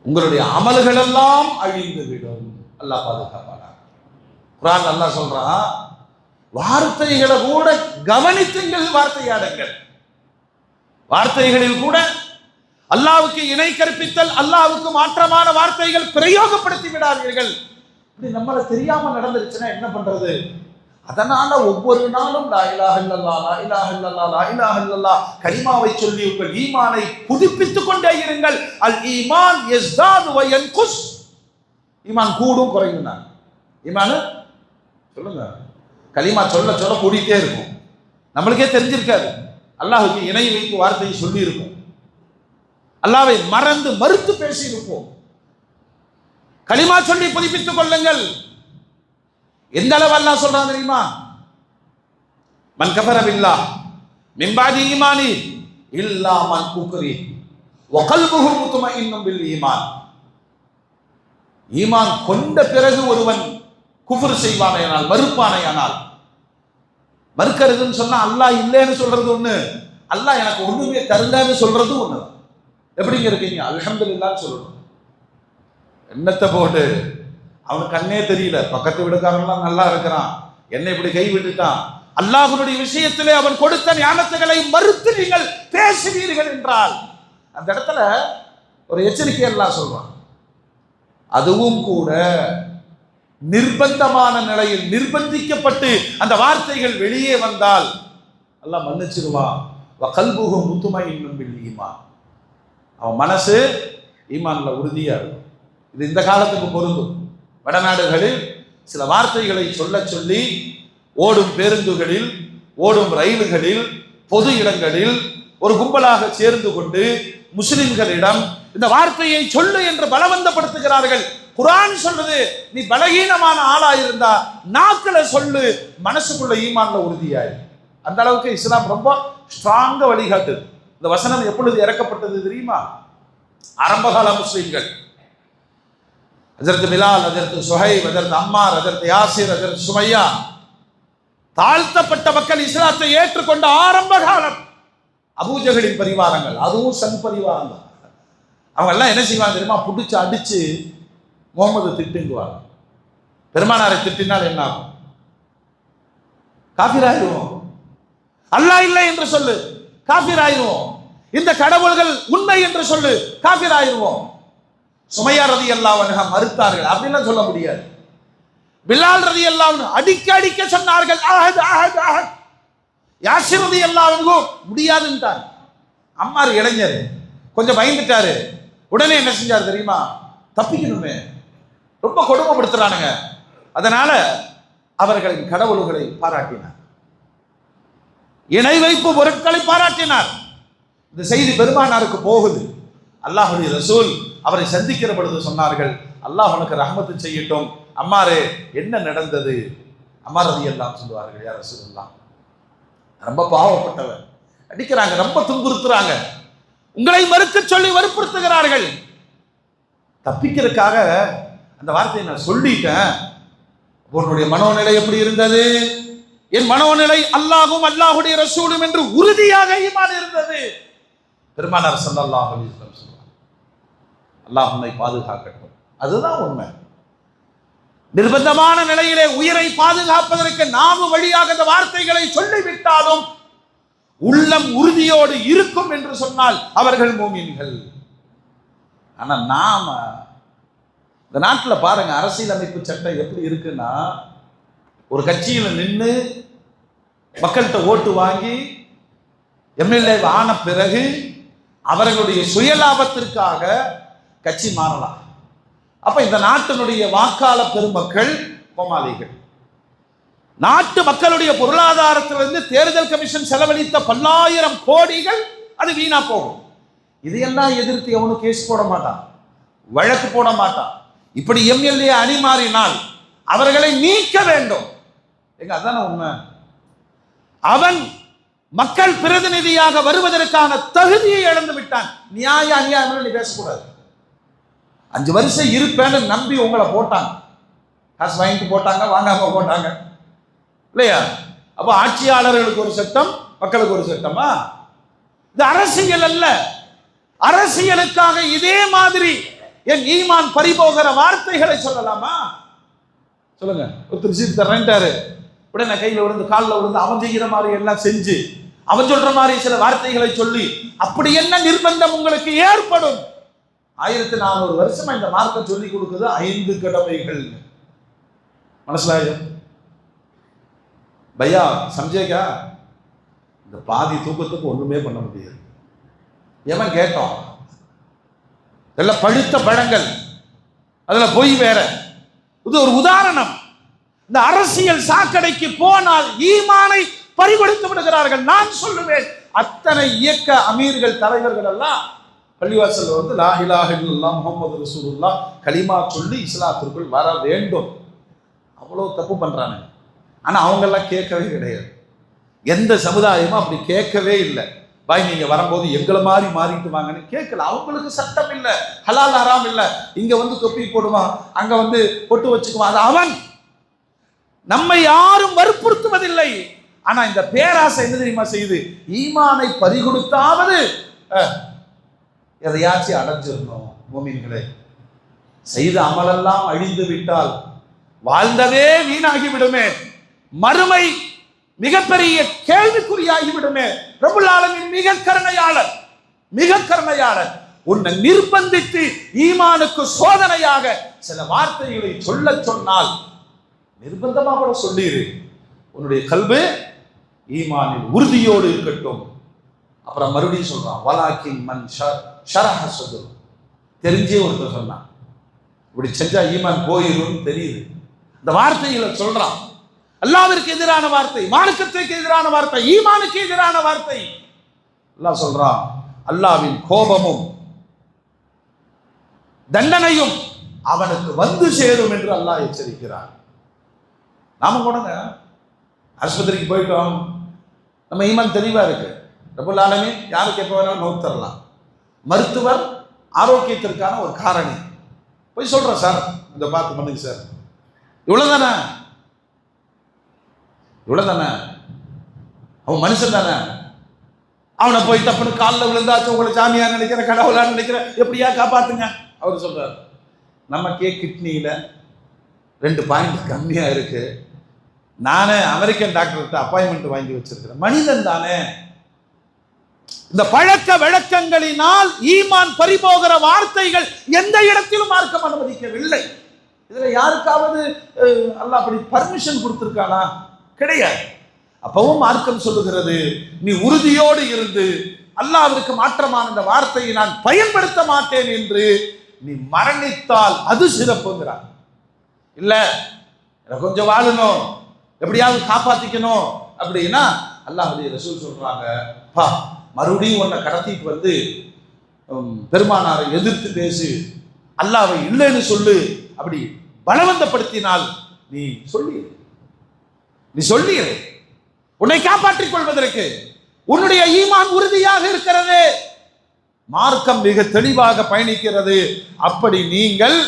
[SPEAKER 1] உங்களுடைய அமல்கள் எல்லாம் அழிந்து விடும். அல்லாஹ் பாதுகாப்பானார். குர்ஆன் அல்லாஹ் சொல்றான், வார்த்தைகளை கூட கவனித்துங்கள், வார்த்தையாடுங்கள். வார்த்தைகளில் கூட அல்லாஹ்வுக்கு இணை கற்பித்தல், அல்லாஹ்வுக்கு மாற்றமான வார்த்தைகள் பிரயோகப்படுத்தி விடாதீர்கள். இப்படி நம்மள தெரியாம நடந்துருச்சுன்னா என்ன பண்றது? அதனால ஒவ்வொரு நாளும் லா இலாஹ இல்லல்லாஹ், லா இலாஹ இல்லல்லாஹ், லா இலாஹ இல்லல்லாஹ் கலிமாவை சொல்லி உங்கள் ஈமானை புதுப்பித்துக் கொண்டே இருங்கள். அல் ஈமான் யஸ்தாது வ யன்குஸ். ஈமான் கூடும் குறையும். ஈமான் சொல்லுங்க, கலிமா சொல்ல சொல்ல கூடிட்டே இருக்கும். நம்மளுக்கே தெரிஞ்சிருக்காது, அல்லாஹ்வுக்கு இணை வைத்து வார்த்தையை சொல்லி இருக்கும், அல்லாஹ்வை மறந்து மறுத்து பேசி இருப்போம். கலிமா சொல்லி புதுப்பித்துக் கொள்ளுங்கள். எந்த அளவு அல்லாஹ் சொல்றான் தெரியுமா? மன் கஃபர பில்லாஹ் மின் பாதி ஈமானி இல்லா மன் குக்ரி வ கல்புஹு முத்மஇன்னும் பில் ஈமான். ஈமான் கொண்ட பிறகு ஒருவன் குஃப்ர் செய்வானேயானால், மறுப்பானேயானால், மறுக்கிறதுன்னு சொன்னா அல்லாஹ் இல்லைன்னு சொல்றது ஒண்ணு, அல்லாஹ் எனக்கு ஒண்ணுமே தரலன்னு சொல்றது ஒண்ணு. எப்படிங்க இருக்கீங்க? அல்ஹம்துலில்லாஹ்னு சொல்லணும். என்னத்தை போட்டு அவனுக்கு கண்ணே தெரியல, பக்கத்து வீடுக்காரன்லாம் நல்லா இருக்கிறான், என்னை இப்படி கை விட்டுட்டான். அல்லாஹ்வுடைய விஷயத்திலே அவன் கொடுத்த ஞானத்துகளை மறுத்து நீங்கள் பேசுவீர்கள் என்றால் அந்த இடத்துல ஒரு எச்சரிக்கை அல்லாஹ் சொல்றான். அதுவும் கூட நிர்பந்தமான நிலையில் நிர்பந்திக்கப்பட்டு அந்த வார்த்தைகள் வெளியே வந்தால் அல்லாஹ் மன்னிச்சிருவான். வ கல்புஹு முத்மஇன்னும் பில் ஈமான். அவன் மனசு ஈமான்ல உறுதியா இருக்கும். இது இந்த காலத்துக்கு பொருந்தும். வடநாடுகளில் சில வார்த்தைகளை சொல்ல சொல்லி ஓடும் பேருந்துகளில், ஓடும் ரயில்களில், பொது இடங்களில் ஒரு கும்பலாக சேர்ந்து கொண்டு முஸ்லிம்களிடம் இந்த வார்த்தையை சொல்லு என்று பலவந்தப்படுத்துகிறார்கள். குர்ஆன் சொல்லுது, நீ பலகீனமான ஆளா இருந்தா நாக்களை சொல்லு, மனசுக்குள்ள ஈமான்ல உறுதியாய். அந்த அளவுக்கு இஸ்லாம் ரொம்ப ஸ்ட்ராங்கா வழிகாட்டுது. இந்த வசனம் எப்பொழுது இறக்கப்பட்டது தெரியுமா? ஆரம்பகால முஸ்லிம்கள், ஹஜ்ரத் பிலால், ஹஜ்ரத் சுஹைப், ஹஜ்ரத் அம்மார், ஹஜ்ரத் யாசிர், ஹஜ்ரத் சுமையா, தாழ்த்தப்பட்ட மக்கள் இஸ்லாத்தை ஏற்றுக்கொண்ட ஆரம்ப காலம். அபூஜஹலின் பரிவாரங்கள், அதுவும் சன் பரிவாரங்கள், அவங்க எல்லாம் என்ன செய்வாங்க தெரியுமா? புடிச்சு அடிச்சு முகமது திட்டுங்குவாங்க. பெருமானாரை திட்டினால் என்ன ஆகும்? காஃபிர் ஆயிடுவோம். அல்லாஹ் இல்லை என்று சொல்லு, காஃபிர் ஆயிடுவோம். இந்த கடவுள்கள் உண்மை என்று சொல்லு, காஃபிர் ஆயிடுவோம். சுமையா ரலியல்லாஹு அன்ஹா மறுத்தார்கள், அப்படிலாம் சொல்ல முடியாது. பிலால் ரலியல்லாஹு அன்ஹு அடிக்க அடிக்க சொன்னார்கள், அஹத் அஹத் அஹத். யாசிர் ரலியல்லாஹு அன்ஹு முடியாதுன்றார். அம்மார் இளைஞர், கொஞ்சம் பயந்துட்டாரு. உடனே என்ன செஞ்சார் தெரியுமா? தப்பிக்கணுமே, ரொம்ப கொடுமைப்படுத்துறானுங்க, அதனால அவர்களின் கடவுள்களை பாராட்டினார், இணை வைப்பு பொருட்களை பாராட்டினார். இந்த செய்தி பெருமானாருக்கு போகுது. அல்லாஹ்வுடைய ரசூல் அவரை சந்திக்கிற பொழுது சொன்னார்கள், அல்லாஹ் உனக்கு ரஹ்மத்து செய்யட்டும், அம்மாரே என்ன நடந்தது? அம்மார் ரலியல்லாஹு சொல்லுவார்கள், யா ரசூலுல்லாஹ், ரொம்ப பாவப்பட்டவர், அடிக்கிறாங்க, ரொம்ப துன்புறுத்துறாங்க, உங்களை மறுக்க சொல்லி வற்புறுத்துகிறார்கள். தப்பிக்கிறதுக்காக அந்த வார்த்தையை நான் சொல்லிட்டேன். உன்னுடைய மனோநிலை எப்படி இருந்தது? என் மனோநிலை அல்லாஹ்வும் அல்லாஹ்வுடைய ரசூலும் என்று உறுதியாக ஈமான் இருந்தது. பெருமானார் ஸல்லல்லாஹு அலைஹி வஸல்லம் சொல்றார், அல்லாஹ் உன்னை பாதுகாக்கட்டும். அதுதான் உண்மை. நிர்பந்தமான நிலையிலே உயிரை பாதுகாப்பதற்கு நாம வழியாக இந்த வார்த்தைகளை சொல்லிவிட்டாலும் உள்ளம் உறுதியோடு இருக்கும் என்று சொன்னால் அவர்கள் மூமின்கள். ஆனா நாம இந்த நாட்டில் பாருங்க, அரசியலமைப்பு சட்டம் எப்படி இருக்குன்னா, ஒரு கட்சியில நின்று மக்கள்கிட்ட ஓட்டு வாங்கி எம்எல்ஏ ஆன பிறகு அவர்களுடைய சுயலாபத்திற்காக கட்சி மாறலாம். அப்ப இந்த நாட்டினுடைய வாக்காள பெருமக்கள் கோமாளிகள். நாட்டு மக்களுடைய பொருளாதாரத்திலிருந்து தேர்தல் கமிஷன் செலவழித்த பல்லாயிரம் கோடிகள் அது வீணா போகும். இதையெல்லாம் எதிர்த்து எவனும் கேஸ் போட மாட்டான், வழக்கு போட மாட்டான். இப்படி எம்எல்ஏ அணி மாறினால் அவர்களை நீக்க வேண்டும். எங்க அதான உண்மை. அவன் மக்கள் பிரதிநிதியாக வருவதற்கான தகுதியை இழந்து விட்டான். நியாய அநியாயம் நீ பேசக்கூடாது. 5 வருஷம் இருப்பேன்னு நம்பி உங்களை போட்டாங்க, காசு வாங்கிட்டு போட்டாங்க, வாங்காம போட்டாங்க இல்லையா? அப்ப ஆட்சியாளர்களுக்கு ஒரு சட்டம், மக்களுக்கு ஒரு சட்டமா? இது அரசியல் அல்ல. அரசியலுக்காக இதே மாதிரி என் ஈமான் பறிபோகிற வார்த்தைகளை சொல்லலாமா? சொல்லுங்க. ஒருத்தர் சீட்டு தர்றேன்ட்டாரு, உடனே கையில விழுந்து காலில் விழுந்து அவன் செய்கிற மாதிரி எல்லாம் செஞ்சு அவன் சொல்ற மாதிரி சில வார்த்தைகளை சொல்லி அப்படி என்ன நிர்பந்தம் உங்களுக்கு ஏற்படும்? 1400 வருஷமா இந்த மார்க்கம் சொல்லி கொடுக்குது 5 கடமைகள். மனசிலாயும் பையா சம்ஜேகா? இந்த பாதி தூக்கத்துக்கு ஒண்ணுமே பண்ண முடியாது. எவன் கேட்டோம்? எல்லாம் பழுத்த பழங்கள், அதுல பொய் வேற. இது ஒரு உதாரணம். இந்த அரசியல் சாக்கடைக்கு போனால் ஈமானை பறிகொடுத்து விடுகிறார்கள். நான் சொல்லுவேன், அத்தனை இயக்க அமீர்கள் தலைவர்கள் எல்லாம் பள்ளிவாசல் வந்து லா இலாஹ இல்லல்லாஹ் முஹம்மது ரசூலுல்லாஹ் கலிமா சொல்லி இஸ்லாத்திற்குள் வர வேண்டும். அவ்வளவு தப்பு பண்றாங்க. ஆனா அவங்க எல்லாம் கேட்கவே கிடையாது. எந்த சமுதாயமும் அப்படி கேட்கவே இல்லை. பாய் நீங்க வரும்போது எங்களை மாதிரி மாறிட்டு வாங்கன்னு கேட்கல. அவங்களுக்கு சட்டம் இல்லை, ஹலால் ஹராம் இல்லை. இங்க வந்து தொப்பி போடுவான், அங்க வந்து பொட்டு வச்சுக்குவான், அது அவன். நம்மை யாரும் வற்புறுத்துவதில்லை. ஆனா இந்த பேராசை என்ன தெரியுமா செய்யுது? ஈமானை பறிகொடுத்தாவது எதையாச்சும் அடைஞ்சிருந்தோம். மூமின்களே, செய்த அமலெல்லாம் அழிந்து விட்டால் வாழ்ந்ததே வீணாகி விடுமே, மறுமை மிகப்பெரிய கேள்விக்குறியாகி விடுமே. ரப்புல் ஆலமீன் மிக கருணையாளர், மிக கருணையாளர். உன்னை நிர்பந்தித்து ஈமானுக்கு சோதனையாக சில வார்த்தைகளை சொல்ல சொன்னால் நிர்பந்தமாக கூட சொல்லிடு. உன்னுடைய கல்வி ஈமானில் உறுதியோடு இருக்கட்டும். அப்புறம் மறுபடியும் சொல்றான், வலாக்கின் மன் ஷரஹ சதுர். தெரிஞ்சே ஒருத்தர் சொன்னான், இப்படி செஞ்சா ஈமான் போயிரும் தெரியுது. இந்த வார்த்தைகளை சொல்றான். அல்லாஹ்விற்கு எதிரான வார்த்தை, மார்க்கத்திற்கு எதிரான வார்த்தை, ஈமானுக்கு எதிரான வார்த்தை. அல்லாஹ் சொல்றான், அல்லாஹ்வின் கோபமும் தண்டனையும் அவனுக்கு வந்து சேரும் என்று அல்லாஹ் எச்சரிக்கிறார். நாம கூடங்க ஆஸ்பத்திரிக்கு போயிட்டோம், நம்ம ஈமான் தெளிவா இருக்கு. ரப்புல் ஆலமீன் யாருக்கு எப்போ வேணாலும் மௌத் தரலாம். மருத்துவர் ஆரோக்கியத்திற்கான ஒரு காரணி. போய் சொல்றேன், சார் இந்த பார்த்து பண்ணுங்க சார், இவ்வளவுதானே, இவ்வளவுதானே. அவன் மனுஷன் தானே. அவனை போய் தப்புன்னு காலில் விழுந்தாச்சும் உங்களை சாமியா நினைக்கிற, கடவுளா நினைக்கிற, எப்படியா காப்பாத்துங்க. அவர் சொல்றார், நமக்கே கிட்னியில 2 பாயிண்ட் கம்மியா இருக்கு, நானே அமெரிக்கன் டாக்டர்கிட்ட அப்பாயின்மெண்ட் வாங்கி வச்சிருக்கிறேன். மனிதன் தானே. இந்த பழக்க வழக்கங்களினால் ஈமான் பறிபோகிற வார்த்தைகள் எந்த இடத்திலும் மார்க்கம் அனுமதிக்கவில்லை. இதுல யாருக்காவது அல்லாஹ் அப்படி பர்மிஷன் கொடுத்திருக்கானா? கிடையாது. அப்பவும் மார்க்கம் சொல்லுகிறது, நீ உறுதியோடு இருந்து அல்லாஹ்விற்கு மாற்றமான இந்த வார்த்தையை நான் பயன்படுத்த மாட்டேன் என்று நீ மரணித்தால் அது சிறப்புங்கிறார். இல்ல கொஞ்சம் வாழணும், எப்படியாவது காப்பாத்திக்கணும் அப்படின்னா அல்லாஹ்வுடைய ரசூல் சொல்றாங்க, பா மறுபடியும் உன்னை கடத்திட்டு வந்து பெருமானாரை எதிர்த்து பேசு, அல்லாஹ்வை இல்லைன்னு சொல்லு, அப்படி பலவந்தப்படுத்தினால் நீ சொல்லிடு, நீ சொல்லிடு, உன்னை காப்பாற்றிக் கொள்வதற்கு. உன்னுடைய ஈமான் உறுதியாக இருக்கிறது, மார்க்கம் மிக தெளிவாக பயணிக்கிறது. அப்படி நீங்கள்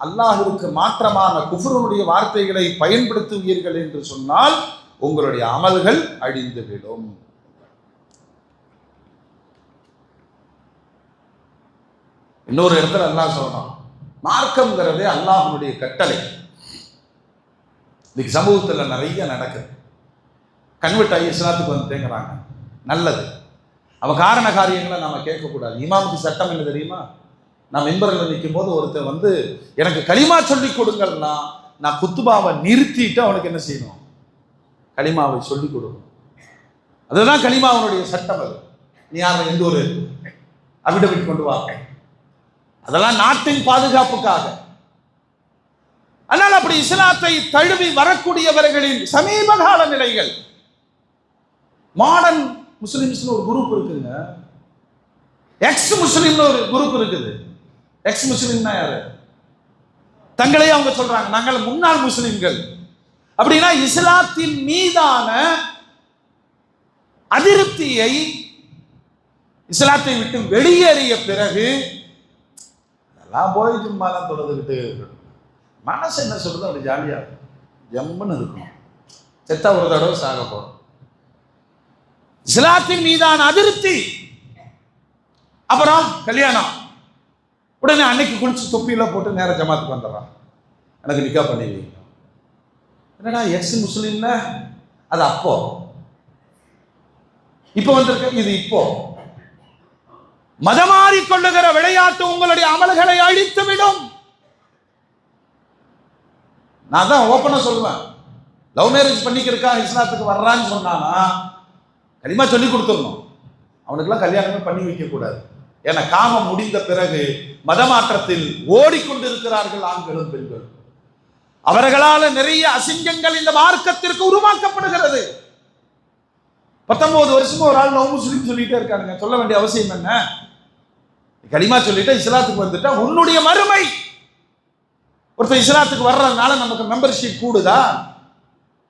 [SPEAKER 1] அல்லாஹ்விற்கு மாற்றமான குஃப்ருடைய வார்த்தைகளை பயன்படுத்துவீர்கள் என்று சொன்னால் உங்களுடைய அமல்கள் அழிந்துவிடும். இன்னொரு இடத்துல அல்லாஹ் சொல்றான், மார்க்கம்ங்கிறதே அல்லாஹ்வுடைய கட்டளை. இன்னைக்கு சமூகத்தில் நிறைய நடக்குது. கன்வெர்ட் ஆகி இஸ்லாத்துக்கு வந்துட்டேங்கிறாங்க, நல்லது. அவன் காரண காரியங்களை நாம் கேட்கக்கூடாது. இமாமுக்கு சட்டம் என்ன தெரியுமா? நான் மெம்பரில் நிற்கும் போது ஒருத்தர் வந்து எனக்கு களிமா சொல்லி கொடுங்கன்னா நான் குத்துபாவை நிறுத்திட்டு அவனுக்கு என்ன செய்யணும்? களிமாவை சொல்லி கொடுக்கணும். அதுதான் களிமாவனுடைய சட்டம். அது நீ யாரை எந்த ஒரு அபிடவிட் கொண்டு வா, அதெல்லாம் நாட்டின் பாதுகாப்புக்காக. ஆனால் அப்படி இஸ்லாத்தை தழுவி வரக்கூடியவர்களின் சமீப கால நிலைகள், மாடர்ன் முஸ்லிம்ஸ்னு ஒரு குரூப் இருக்குங்க, எக்ஸ் முஸ்லிம்னு ஒரு குரூப் இருக்குது. எக்ஸ் முஸ்லிம்னா யாரு? தங்களையே அவங்க சொல்றாங்க, நாங்கள் முன்னாள் முஸ்லிம்கள். அப்படின்னா இஸ்லாத்தின் மீதான அதிருப்தியை, இஸ்லாத்தை விட்டு வெளியேறிய பிறகு அதெல்லாம் போய் சும்மா தான் தொடர்ந்துக்கிட்டு மனசு என்ன சொல்றது, அப்படி ஜாலியா ஜம்முன்னு இருக்கும். செத்தா ஒரு தடவை சாக போறோம். இஸ்லாத்தின் மீதான அதிருப்தி. அப்புறம் கல்யாணம், உடனே அன்னைக்கு குளிச்சு தொப்பியில போட்டு நேர ஜமாத்துக்கு வந்துடுறான், எனக்கு நிக்கா பண்ணிடுவீங்க. என்னடா எக்ஸ் முஸ்லிம்ல அது அப்போ, இப்போ வந்திருக்க இது இப்போ. மதமாறி கொள்ளுகிற விளையாட்டு உங்களுடைய அமல்களை அழித்து விடும். நான் தான் ஓப்பனா சொல்லுவேன், லவ் மேரேஜ் பண்ணிக்கிறக்கா இஸ்லாத்துக்கு வர்றான்னு சொன்னானா கண்டிப்பா சொல்லி கொடுத்துடணும். அவனுக்கெல்லாம் கல்யாணமே பண்ணி வைக்க கூடாது. ஏன்னா காமம் முடிந்த பிறகு மதமாற்றத்தில் ஓடிக்கொண்டிருக்கிறார்கள் ஆண்களும் பெண்களும். அவர்களால் நிறைய அசிங்கங்கள் இந்த மார்க்கத்திற்கு உருவாக்கப்படுகிறது. 19 வருஷமா ஒரு ஆள் லவ் முஸ்லிம் சொல்லிட்டே இருக்கானுங்க. சொல்ல வேண்டிய அவசியம் என்ன? களிமா சொல்லிட்டு இஸ்லாத்துக்கு வந்துட்டா உன்னுடைய மறுமை. ஒருத்தர் இஸ்லாத்துக்கு வர்றதுனால நமக்கு மெம்பர்ஷிப் கூடுதா?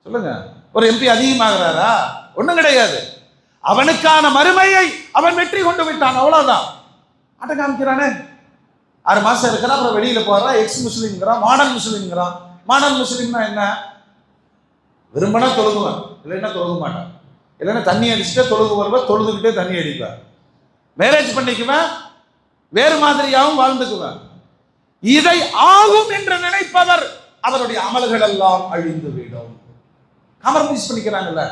[SPEAKER 1] சொல்லுங்க. ஒரு எம்பி அதிகமாகிறாரா? ஒண்ணும் கிடையாது. அவனுக்கான மறுமையை அவன் வெற்றி கொண்டு விட்டான், அவ்வளவுதான். ஆட்ட காமிக்கிறானே, 6 மாசம் இருக்கிறான், அப்புறம் வெளியில போறான், எக்ஸ் முஸ்லிம்ங்கிறான், மாடர்ன் முஸ்லிம்ங்கிறான். மாடர்ன் முஸ்லிம்னா என்ன? விரும்பினா தொழுகுவேன், இல்லைன்னா தொழுக மாட்டான். இல்லைன்னா தண்ணி அடிச்சுட்டே தொழுகு வருவேன், தொழுதுகிட்டே தண்ணி அடிப்பேன். மேரேஜ் பண்ணிக்குவேன், வேறு மாதிரியாகவும் வாழ்ந்துக்குவேன். இதை ஆகும் என்று நினைப்பவர் அவருடைய அமல்கள் எல்லாம் அழிந்து விடும். காம்ப்ரமைஸ் பண்ணிக்கிறாங்கல்ல,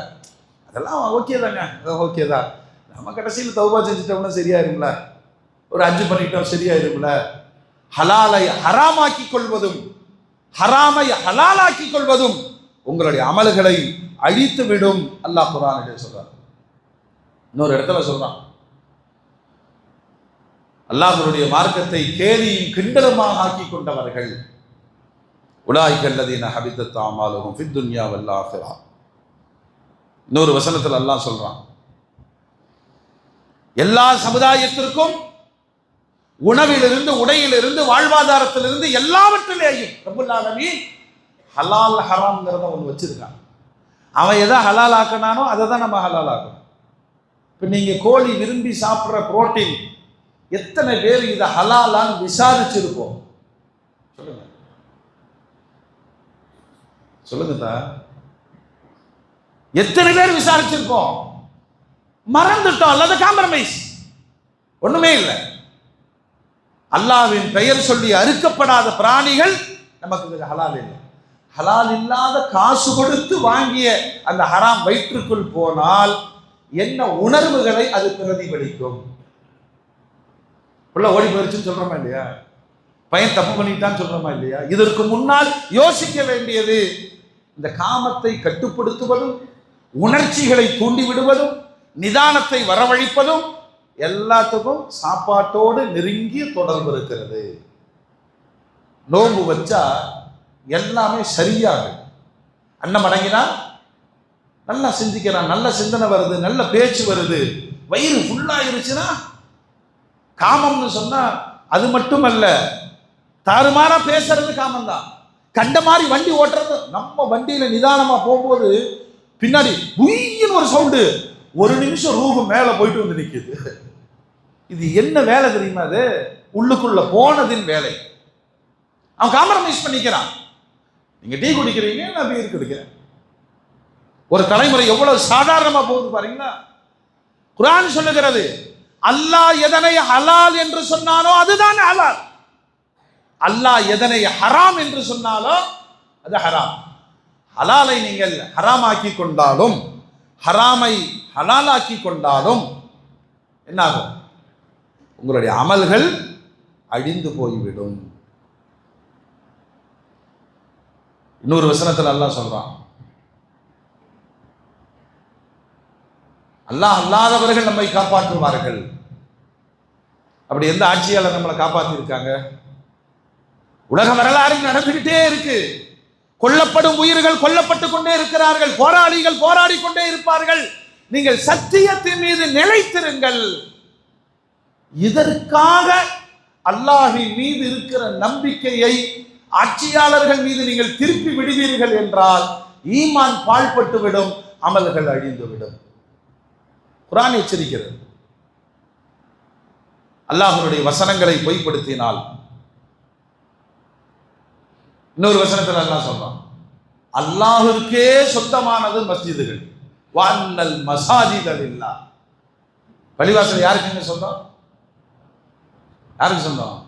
[SPEAKER 1] அதெல்லாம் ஓகே தாங்க, ஓகே தான். நம்ம கடைசியில் தௌபா செஞ்சுட்டோம்னா சரியாயிரும்ல, ஒரு 5 பண்ணிட்டோம் சரியாயிரும்ல. ஹலாலை ஹராமாக்கி கொள்வதும் ஹராமை ஹலாலாக்கி கொள்வதும் உங்களுடைய அமல்களை அழித்து விடும். அல்லாஹ் குர்ஆனிலே சொல்றார். இன்னொரு இடத்துல சொல்றான், அல்லாஹ்வுடைய மார்க்கத்தை கேலியும் கிண்டலுமாக ஆக்கி கொண்டவர்கள் உலாயிக அல்லதீன ஹபித்தத் அமாலுஹும் ஃபித் துன்யா வல் ஆখিরাহ. இன்னொரு வசனத்தில் அல்லாஹ் சொல்றான், எல்லா சமுதாயத்திற்கும் உணவிலிருந்து, உடையிலிருந்து, வாழ்வாதாரத்திலிருந்து எல்லாவற்றிலேயும் ரப்புல் ஆலமீன் ஹலால் ஹராம்ங்கிறத ஒன்று வச்சிருக்கான். அவன் எதை ஹலால் ஆக்கினானோ அதை தான் நம்ம ஹலால் ஆக்கணும். இப்போ நீங்கள் கோழி விரும்பி சாப்பிட்ற புரோட்டீன், எத்தனை பேர் இதை ஹலாலான்னு விசாரிச்சிருப்போம்? சொல்லுங்க சொல்லுங்கதா. எத்தனை பேர் விசாரிச்சிருப்போம்? மறந்துட்டோம், அல்லது காம்ப்ரமைஸ். ஒண்ணுமே இல்லை. அல்லாஹ்வின் பெயர் சொல்லி அறுக்கப்படாத பிராணிகள் நமக்கு ஹலால் இல்லை. ஹலால் இல்லாத காசு கொடுத்து வாங்கிய அந்த ஹராம் வயிற்றுக்குள் போனால் என்ன உணர்வுகளை அது பிரதிபலிக்கும்? உள்ள ஓடி போயிருச்சுன்னு சொல்றோமா இல்லையா? பையன் தப்பு பண்ணிட்டான்னு சொல்றோமா இல்லையா? இதற்கு முன்னால் யோசிக்க வேண்டியது, இந்த காமத்தை கட்டுப்படுத்துவதும், உணர்ச்சிகளை தூண்டி விடுவதும், நிதானத்தை வரவழைப்பதும் எல்லாத்துக்கும் சாப்பாட்டோடு நெருங்கிய தொடர்பு இருக்கிறது. நோன்பு வச்சா எல்லாமே சரியாகும். அன்னம் அடங்கினா நல்லா சிந்திக்கிறான், நல்ல சிந்தனை வருது, நல்ல பேச்சு வருது. வயிறு ஃபுல்லாயிருச்சுன்னா, காமம்னு சொன்னா அது மட்டுமல்ல, தாறுமாறா பேசுறது காமம் தான். கண்ட மாதிரி வண்டி ஓட்டுறது. நம்ம வண்டியில நிதானமா போகும்போது பின்னாடி உயின்னு ஒரு சவுண்டு, 1 நிமிஷம் ரூபு மேல போயிட்டு வந்து நிக்குது. இது என்ன வேலை தெரியுமா? அது உள்ளுக்குள்ள போனதின் வேலை. அவன் காம்ப்ரமைஸ் பண்ணிக்கிறான். நீங்க டீ குடிக்கிறீங்க, நான் பீர் குடிக்கிறேன். ஒரு தலைமுறை எவ்வளவு சாதாரணமா போகுது பாருங்களா. குர்ஆன் சொல்லுகிறது, அல்லாஹ் எதனை ஹலால் என்று சொன்னானோ அதுதான் ஹலால். அல்லாஹ் எதனை ஹராம் என்று சொன்னாலோ அது ஹராம். ஹலாலை நீங்கள் ஹராமாக்கி கொண்டாலும், ஹராமை ஹலாலாக்கி கொண்டாலும் என்னாகும்? உங்களுடைய அமல்கள் அழிந்து போய்விடும். இன்னொரு வசனத்தில் அல்லாஹ் சொல்றான், அல்லாஹ் அல்லாதவர்கள் நம்மை காப்பாற்றுவார்கள். அப்படி எந்த ஆட்சியாளர் நம்மளை காப்பாற்றி இருக்காங்க? உலக வரலாறு நடந்துகிட்டே இருக்கு. கொல்லப்படும் உயிர்கள் கொல்லப்பட்டு கொண்டே இருக்கிறார்கள், போராளிகள் போராடி கொண்டே இருப்பார்கள். நீங்கள் சத்தியத்தின் மீது நிலைத்திருங்கள். இதற்காக அல்லாஹ்வின் மீது இருக்கிற நம்பிக்கையை ஆட்சியாளர்கள் மீது நீங்கள் திருப்பி விடுவீர்கள் என்றால் ஈமான் பாழ்பட்டுவிடும், அமல்கள் அழிந்துவிடும். குர்ஆன் எச்சரிக்கிறது. அல்லாஹ்வுடைய வசனங்களை பொய்ப்படுத்தினால், இன்னொரு வசனத்தில் அல்லாஹ் சொல்றான், அல்லாஹ்வுக்கே சொந்தமானது மஸ்ஜிதுகள். வஅன்னல் மஸாஜித லில்லாஹ். பள்ளிவாசல் யாருக்குங்க சொந்தம்? யாருக்கு சொந்தம்?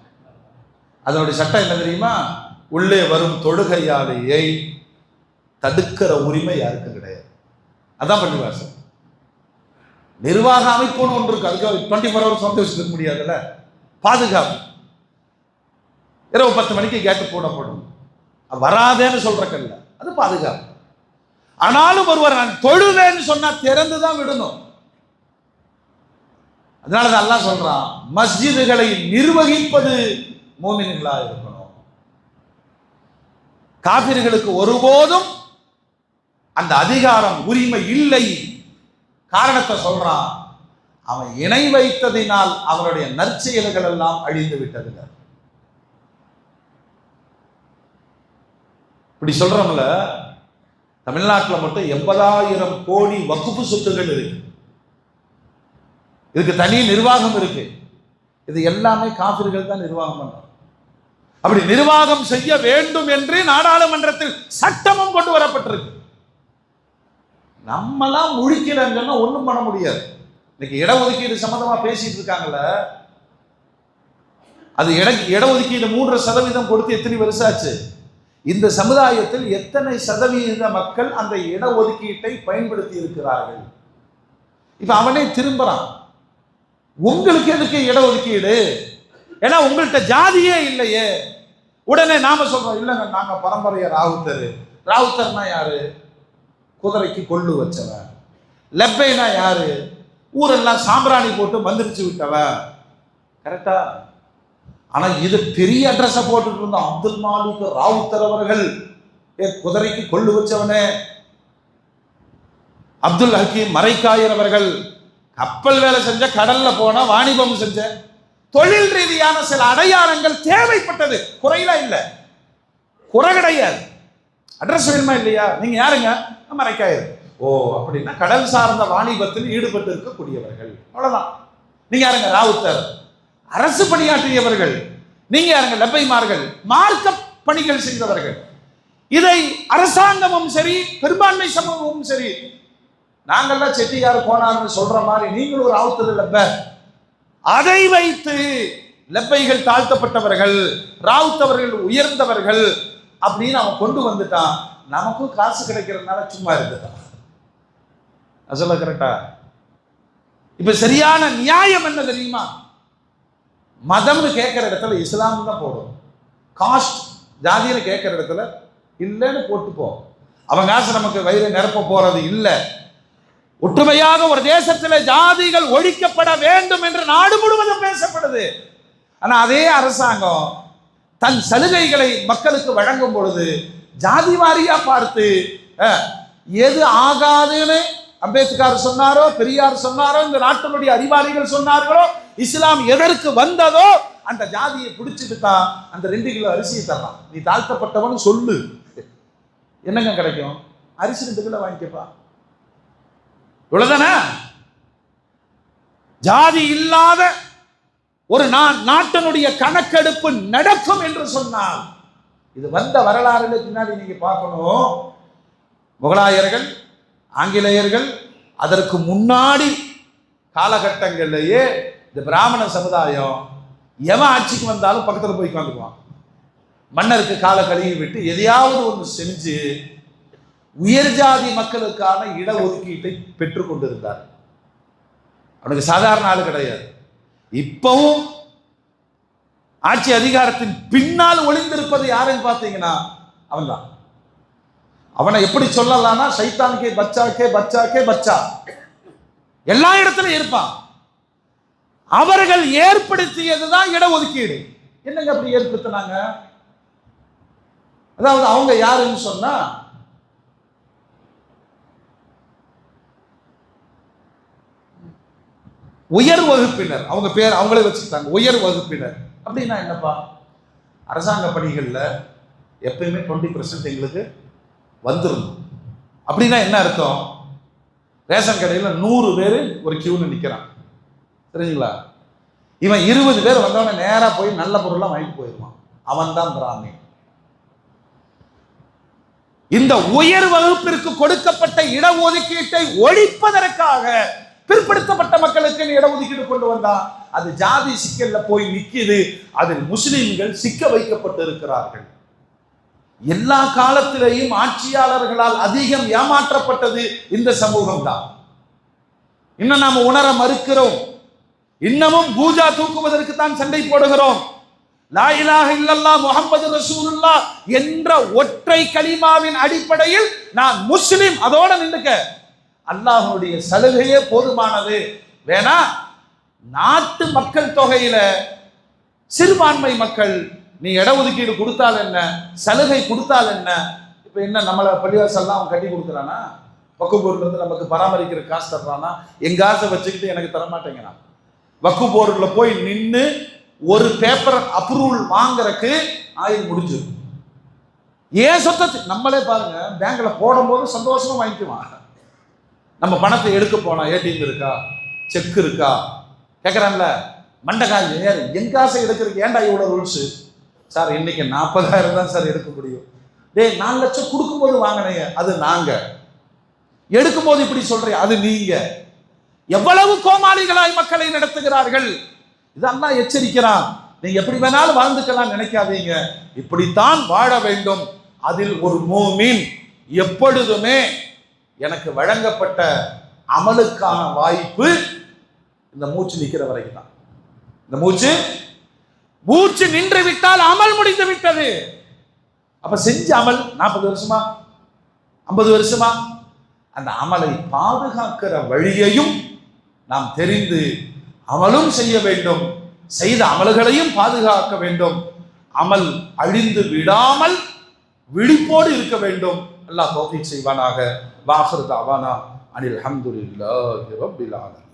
[SPEAKER 1] அதனுடைய சட்டம் என்ன தெரியுமா? உள்ளே வரும் தொழுகையாளியை தடுக்கிற உரிமை யாருக்கும் கிடையாது. அதான் பள்ளிவாசல். நிர்வாக அமைப்புன்னு ஒன்று இருக்கு, அதுக்கு 24 hours சொந்த வச்சுக்க முடியாதுல்ல. பாதுகாப்பு. இரவு 10 மணிக்கு கேட்டு போடப்படும், வராதேன்னு சொல்றக்கல்ல, அது பாதுகாப்பு. ஆனாலும் ஒருவர் நான் தொழுவேன்னு சொன்னா திறந்துதான் விடணும். அதனாலதான் அல்லாஹ் சொல்றான், மஸ்ஜிதுகளை நிர்வகிப்பது மூமின்களா இருக்கணும். காபிர்களுக்கு ஒருபோதும் அந்த அதிகாரம் உரிமை இல்லை. காரணத்தை சொல்றான், அவன் இணை வைத்ததினால் அவருடைய நற்செயல்கள் எல்லாம் அழிந்து விட்டது. இப்படி சொல்றோம்ல, தமிழ்நாட்டில் மட்டும் 80,000 கோடி வக்ஃபு சொத்துகள் இருக்கு. இதுக்கு தனி நிர்வாகம் இருக்கு. இது எல்லாமே காபிர்கள் தான் நிர்வாகம் பண்றாங்க. அப்படி நிர்வாகம் செய்ய வேண்டும் என்று நாடாளுமன்றத்தில் சட்டமும் கொண்டு வரப்பட்டிருக்கு. நம்மலாம் முழிக்கலன்னு ஒண்ணும் பண்ண முடியாது. இன்னைக்கு இடஒதுக்கீடு சம்பந்தமா பேசிட்டு இருக்காங்கல்ல, அது இடஒதுக்கீடு 3% கொடுத்து எத்தனை வருஷம் ஆச்சு? இந்த சமுதாயத்தில் எத்தனை சதவீத மக்கள் அந்த இடஒதுக்கீட்டை பயன்படுத்தி இருக்கிறார்கள்? இப்ப அவனே திரும்புறான், உங்களுக்கு எதுக்கு இடஒதுக்கீடு? ஏன்னா உங்கள்கிட்ட ஜாதியே இல்லையே. உடனே நாம சொல்றோம், இல்லைங்க நாங்க பரம்பரைய ராவுத்தர். ராவுத்தர்னா யாரு? குதிரைக்கு கொள்ளு வச்சவன். லெப்பைனா யாரு? ஊரெல்லாம் சாம்பிராணி போட்டு மந்திரிச்சு விட்டவன். கரெக்டா? ஆனா இது பெரிய அட்ரஸ போட்டுட்டு இருந்தோம், அப்துல் மாலிக் ராவுத்தர் அவர்கள் குதிரைக்கு கொள்ளு வச்சவனே. அப்துல் ஹக்கீம் மரைக்காயர் அவர்கள் கப்பல் வேலை செஞ்ச, கடல்ல போன, வாணிபம் செஞ்ச, தொழில் ரீதியான சில அடையாளங்கள் தேவைப்பட்டது. குறையில இல்ல, குறை கிடையாது. அட்ரஸ் வேணுமா இல்லையா? நீங்க யாருங்க? மரைக்காயர். ஓ அப்படின்னா கடல் சார்ந்த வாணிபத்தில் ஈடுபட்டு இருக்கக்கூடியவர்கள், அவ்வளவுதான். நீங்க யாருங்க? ராவுத்தர். அரசு பணியாற்றியவர்கள். நீங்க யாருங்க? லெப்பைமார்கள், மார்க்க பணிகள் செய்தவர்கள். இதை அரசாங்கமும் சரி, பெரும்பான்மை சமூகமும் சரி, நாங்கள்லாம் செட்டியார் கோனார்னு சொல்ற மாதிரி நீங்களும் ஒரு ராவுத்தர் லெப்ப, அதை வைத்து லெப்பைகள் தாழ்த்தப்பட்டவர்கள், ராவுத்தவர்கள் உயர்ந்தவர்கள் அப்படின்னு அவன் கொண்டு வந்துட்டான். நமக்கும் காசு கிடைக்கிறதுனால சும்மா இருக்குதான். சொல்ல கரெக்டா? இப்ப சரியான நியாயம் என்ன தெரியுமா? மதம்னு கேட்கிற இடத்துல இஸ்லாம் தான் போடும். காஸ்ட் ஜாதின்னு கேட்கிற இடத்துல இல்லைன்னு போட்டுப்போ. அவன் காசு நமக்கு வயிறு நிரப்ப போறது இல்லை. ஒற்றுமையாக ஒரு தேசத்தில் ஜாதிகள் ஒழிக்கப்பட வேண்டும் என்று நாடு முழுவதும் பேசப்படுது. ஆனா அதே அரசாங்கம் தன் சலுகைகளை மக்களுக்கு வழங்கும் பொழுது ஜாதி வாரியா பார்த்து எது ஆகாதுன்னு அம்பேத்கர் சொன்னாரோ, பெரியார் சொன்னாரோ, இந்த நாட்டினுடைய அறிவாளிகள் சொன்னார்களோ, இஸ்லாம் எதற்கு வந்ததோ அந்த ஜாதியை பிடிச்சிட்டு தான் அந்த 2 கிலோ அரிசியை தரலாம். நீ தாழ்த்தப்பட்டவன் சொல்லு, என்னங்க கிடைக்கும்? அரிசி 2 கிலோ வாங்கிக்கப்பா, இவ்வளவுதானே? ஜாதி இல்லாத ஒரு நாட்டினுடைய கணக்கெடுப்பு நடக்கும் என்று சொன்னால், இது வந்த வரலாறுல பின்னாடி நீங்க பார்க்கணும். முகலாயர்கள், ஆங்கிலேயர்கள், அதற்கு முன்னாடி காலகட்டங்களிலேயே இந்த பிராமண சமுதாயம் எவன் ஆட்சிக்கு வந்தாலும் பக்கத்தில் போய் உட்காந்துக்குவான். மன்னருக்கு காலை கழுவி விட்டு எதையாவது ஒன்று செஞ்சு உயர் ஜாதி மக்களுக்கான இடஒதுக்கீட்டை பெற்றுக் கொண்டிருந்தார். அவனுக்கு சாதாரண ஆள் கிடையாது. இப்பவும் ஆட்சி அதிகாரத்தின் பின்னால் ஒளிந்திருப்பது யாருன்னு பார்த்தீங்கன்னா அவன்தான். அவனை எப்படி சொல்லலாம்னா சைத்தானுக்கே பச்சாக்கே பச்சாக்கே பச்சா, எல்லா இடத்துலையும் இருப்பான். அவர்கள் ஏற்படுத்தியதுதான் இடஒதுக்கீடு. என்னங்க அப்படி ஏற்படுத்தினாங்க? அதாவது அவங்க யாருன்னு சொன்னா உயர் வகுப்பினர். அவங்க பேர் அவங்களே வச்சுக்கிட்டாங்க, உயர் வகுப்பினர். அப்படின்னா என்னப்பா? அரசாங்க பணிகள்ல எப்பயுமே 20% எங்களுக்கு வந்துருந்தோம். அப்படின்னா என்ன அர்த்தம்? ரேஷன் கடையில் 100 பேர் ஒரு கியூல நிற்கிறான், தெரியுங்களா? இவன் 20 பேர் வந்தவன நேரா போய் நல்ல பொருள்லாம் வாங்கிட்டு போயிடுவான். அவன் தான் பிராமி. இந்த உயர் வகுப்பிற்கு கொடுக்கப்பட்ட இடஒதுக்கீட்டை ஒழிப்பதற்காக பிற்படுத்தப்பட்ட மக்களுக்கு இடஒதுக்கீடு கொண்டு வந்தா அது ஜாதி சிக்கல்ல போய் நிக்குது. அதில் முஸ்லிம்கள் சிக்க வைக்கப்பட்டு இருக்கிறார்கள். எல்லா காலத்திலேயும் ஆட்சியாளர்களால் அதிகம் ஏமாற்றப்பட்டது இந்த சமூகம் தான். இன்னும் நாம உணர மறுக்கிறோம். இன்னமும் பூஜா தூக்குவதற்கு தான் சண்டை போடுகிறோம். லா இலாஹ இல்லல்லாஹ் முஹம்மது ரசூலுல்லாஹ் என்ற ஒற்றை கலிமாவின் அடிப்படையில் நான் முஸ்லிம், அதோட நின்னுக்க. அல்லாஹ்வுடைய சலுகையே போதுமானது. வேணா நாட்டு மக்கள் தொகையில சிறுபான்மை மக்கள் நீ இடஒதுக்கீடு கொடுத்தால் என்ன, சலுகை கொடுத்தால் என்ன? இப்ப என்ன நம்மளை பள்ளிவாசல்லாம் அவன் கட்டி கொடுக்குறானா? வக்குபோர்ல இருந்து நமக்கு பராமரிக்கிற காசு தர்றானா? எங்க காசை வச்சுக்கிட்டு எனக்கு தரமாட்டேங்கிறான். வக்குபோர்ல போய் நின்று ஒரு பேப்பர் அப்ரூவல் வாங்குறதுக்கு ஆயுள் முடிஞ்சிடும். ஏன் சொத்தை நம்மளே பாருங்க, பேங்க்ல போடும் போது சந்தோஷமா வாங்கிக்குவான். நம்ம பணத்தை எடுக்க போனா ஏடிஎம் இருக்கா, செக் இருக்கா கேட்கறான்ல, மண்டகாய் எங்க காசை எடுக்கிறதுக்கு ஏன்டா இவ்வளவு ரூல்ஸ்? சார் இன்னைக்கு 40,000 தான் சார் எடுக்க முடியும். 4 லட்சம் கொடுக்கும்போது வாங்கினீங்க, அது நாங்க. எடுக்கும்போது இப்படி சொல்றீங்க, அது நீங்க. எவ்வளவு கோமாளிகளாய் மக்களை நடத்துகிறார்கள். இதெல்லாம் எச்சரிக்கிறான். நீங்க எப்படி வேணாலும் வாழ்ந்துக்கலாம் நினைக்காதீங்க, இப்படித்தான் வாழ வேண்டும். அதில் ஒரு மூமின் எப்பொழுதுமே எனக்கு வழங்கப்பட்ட அமலுக்கான வாய்ப்பு இந்த மூச்சு நிற்கிற வரைக்கும் தான். இந்த மூச்சு நின்று விட்டால் அமல் முடிந்து விட்டது. அப்ப செஞ்ச அமல் 40 வருஷமா 50 வருஷமா அந்த அமலை பாதுகாக்கிற வழியையும் நாம் தெரிந்து அமலும் செய்ய வேண்டும். செய்த அமல்களையும் பாதுகாக்க வேண்டும். அமல் அழிந்து விடாமல் விழிப்போடு இருக்க வேண்டும். அல்லாஹ் தௌஃபீக் செய்வானாக. வாஹிர் தஅவானா அனில் ஹம்துலில்லாஹி ரப்பில் ஆலமீன்.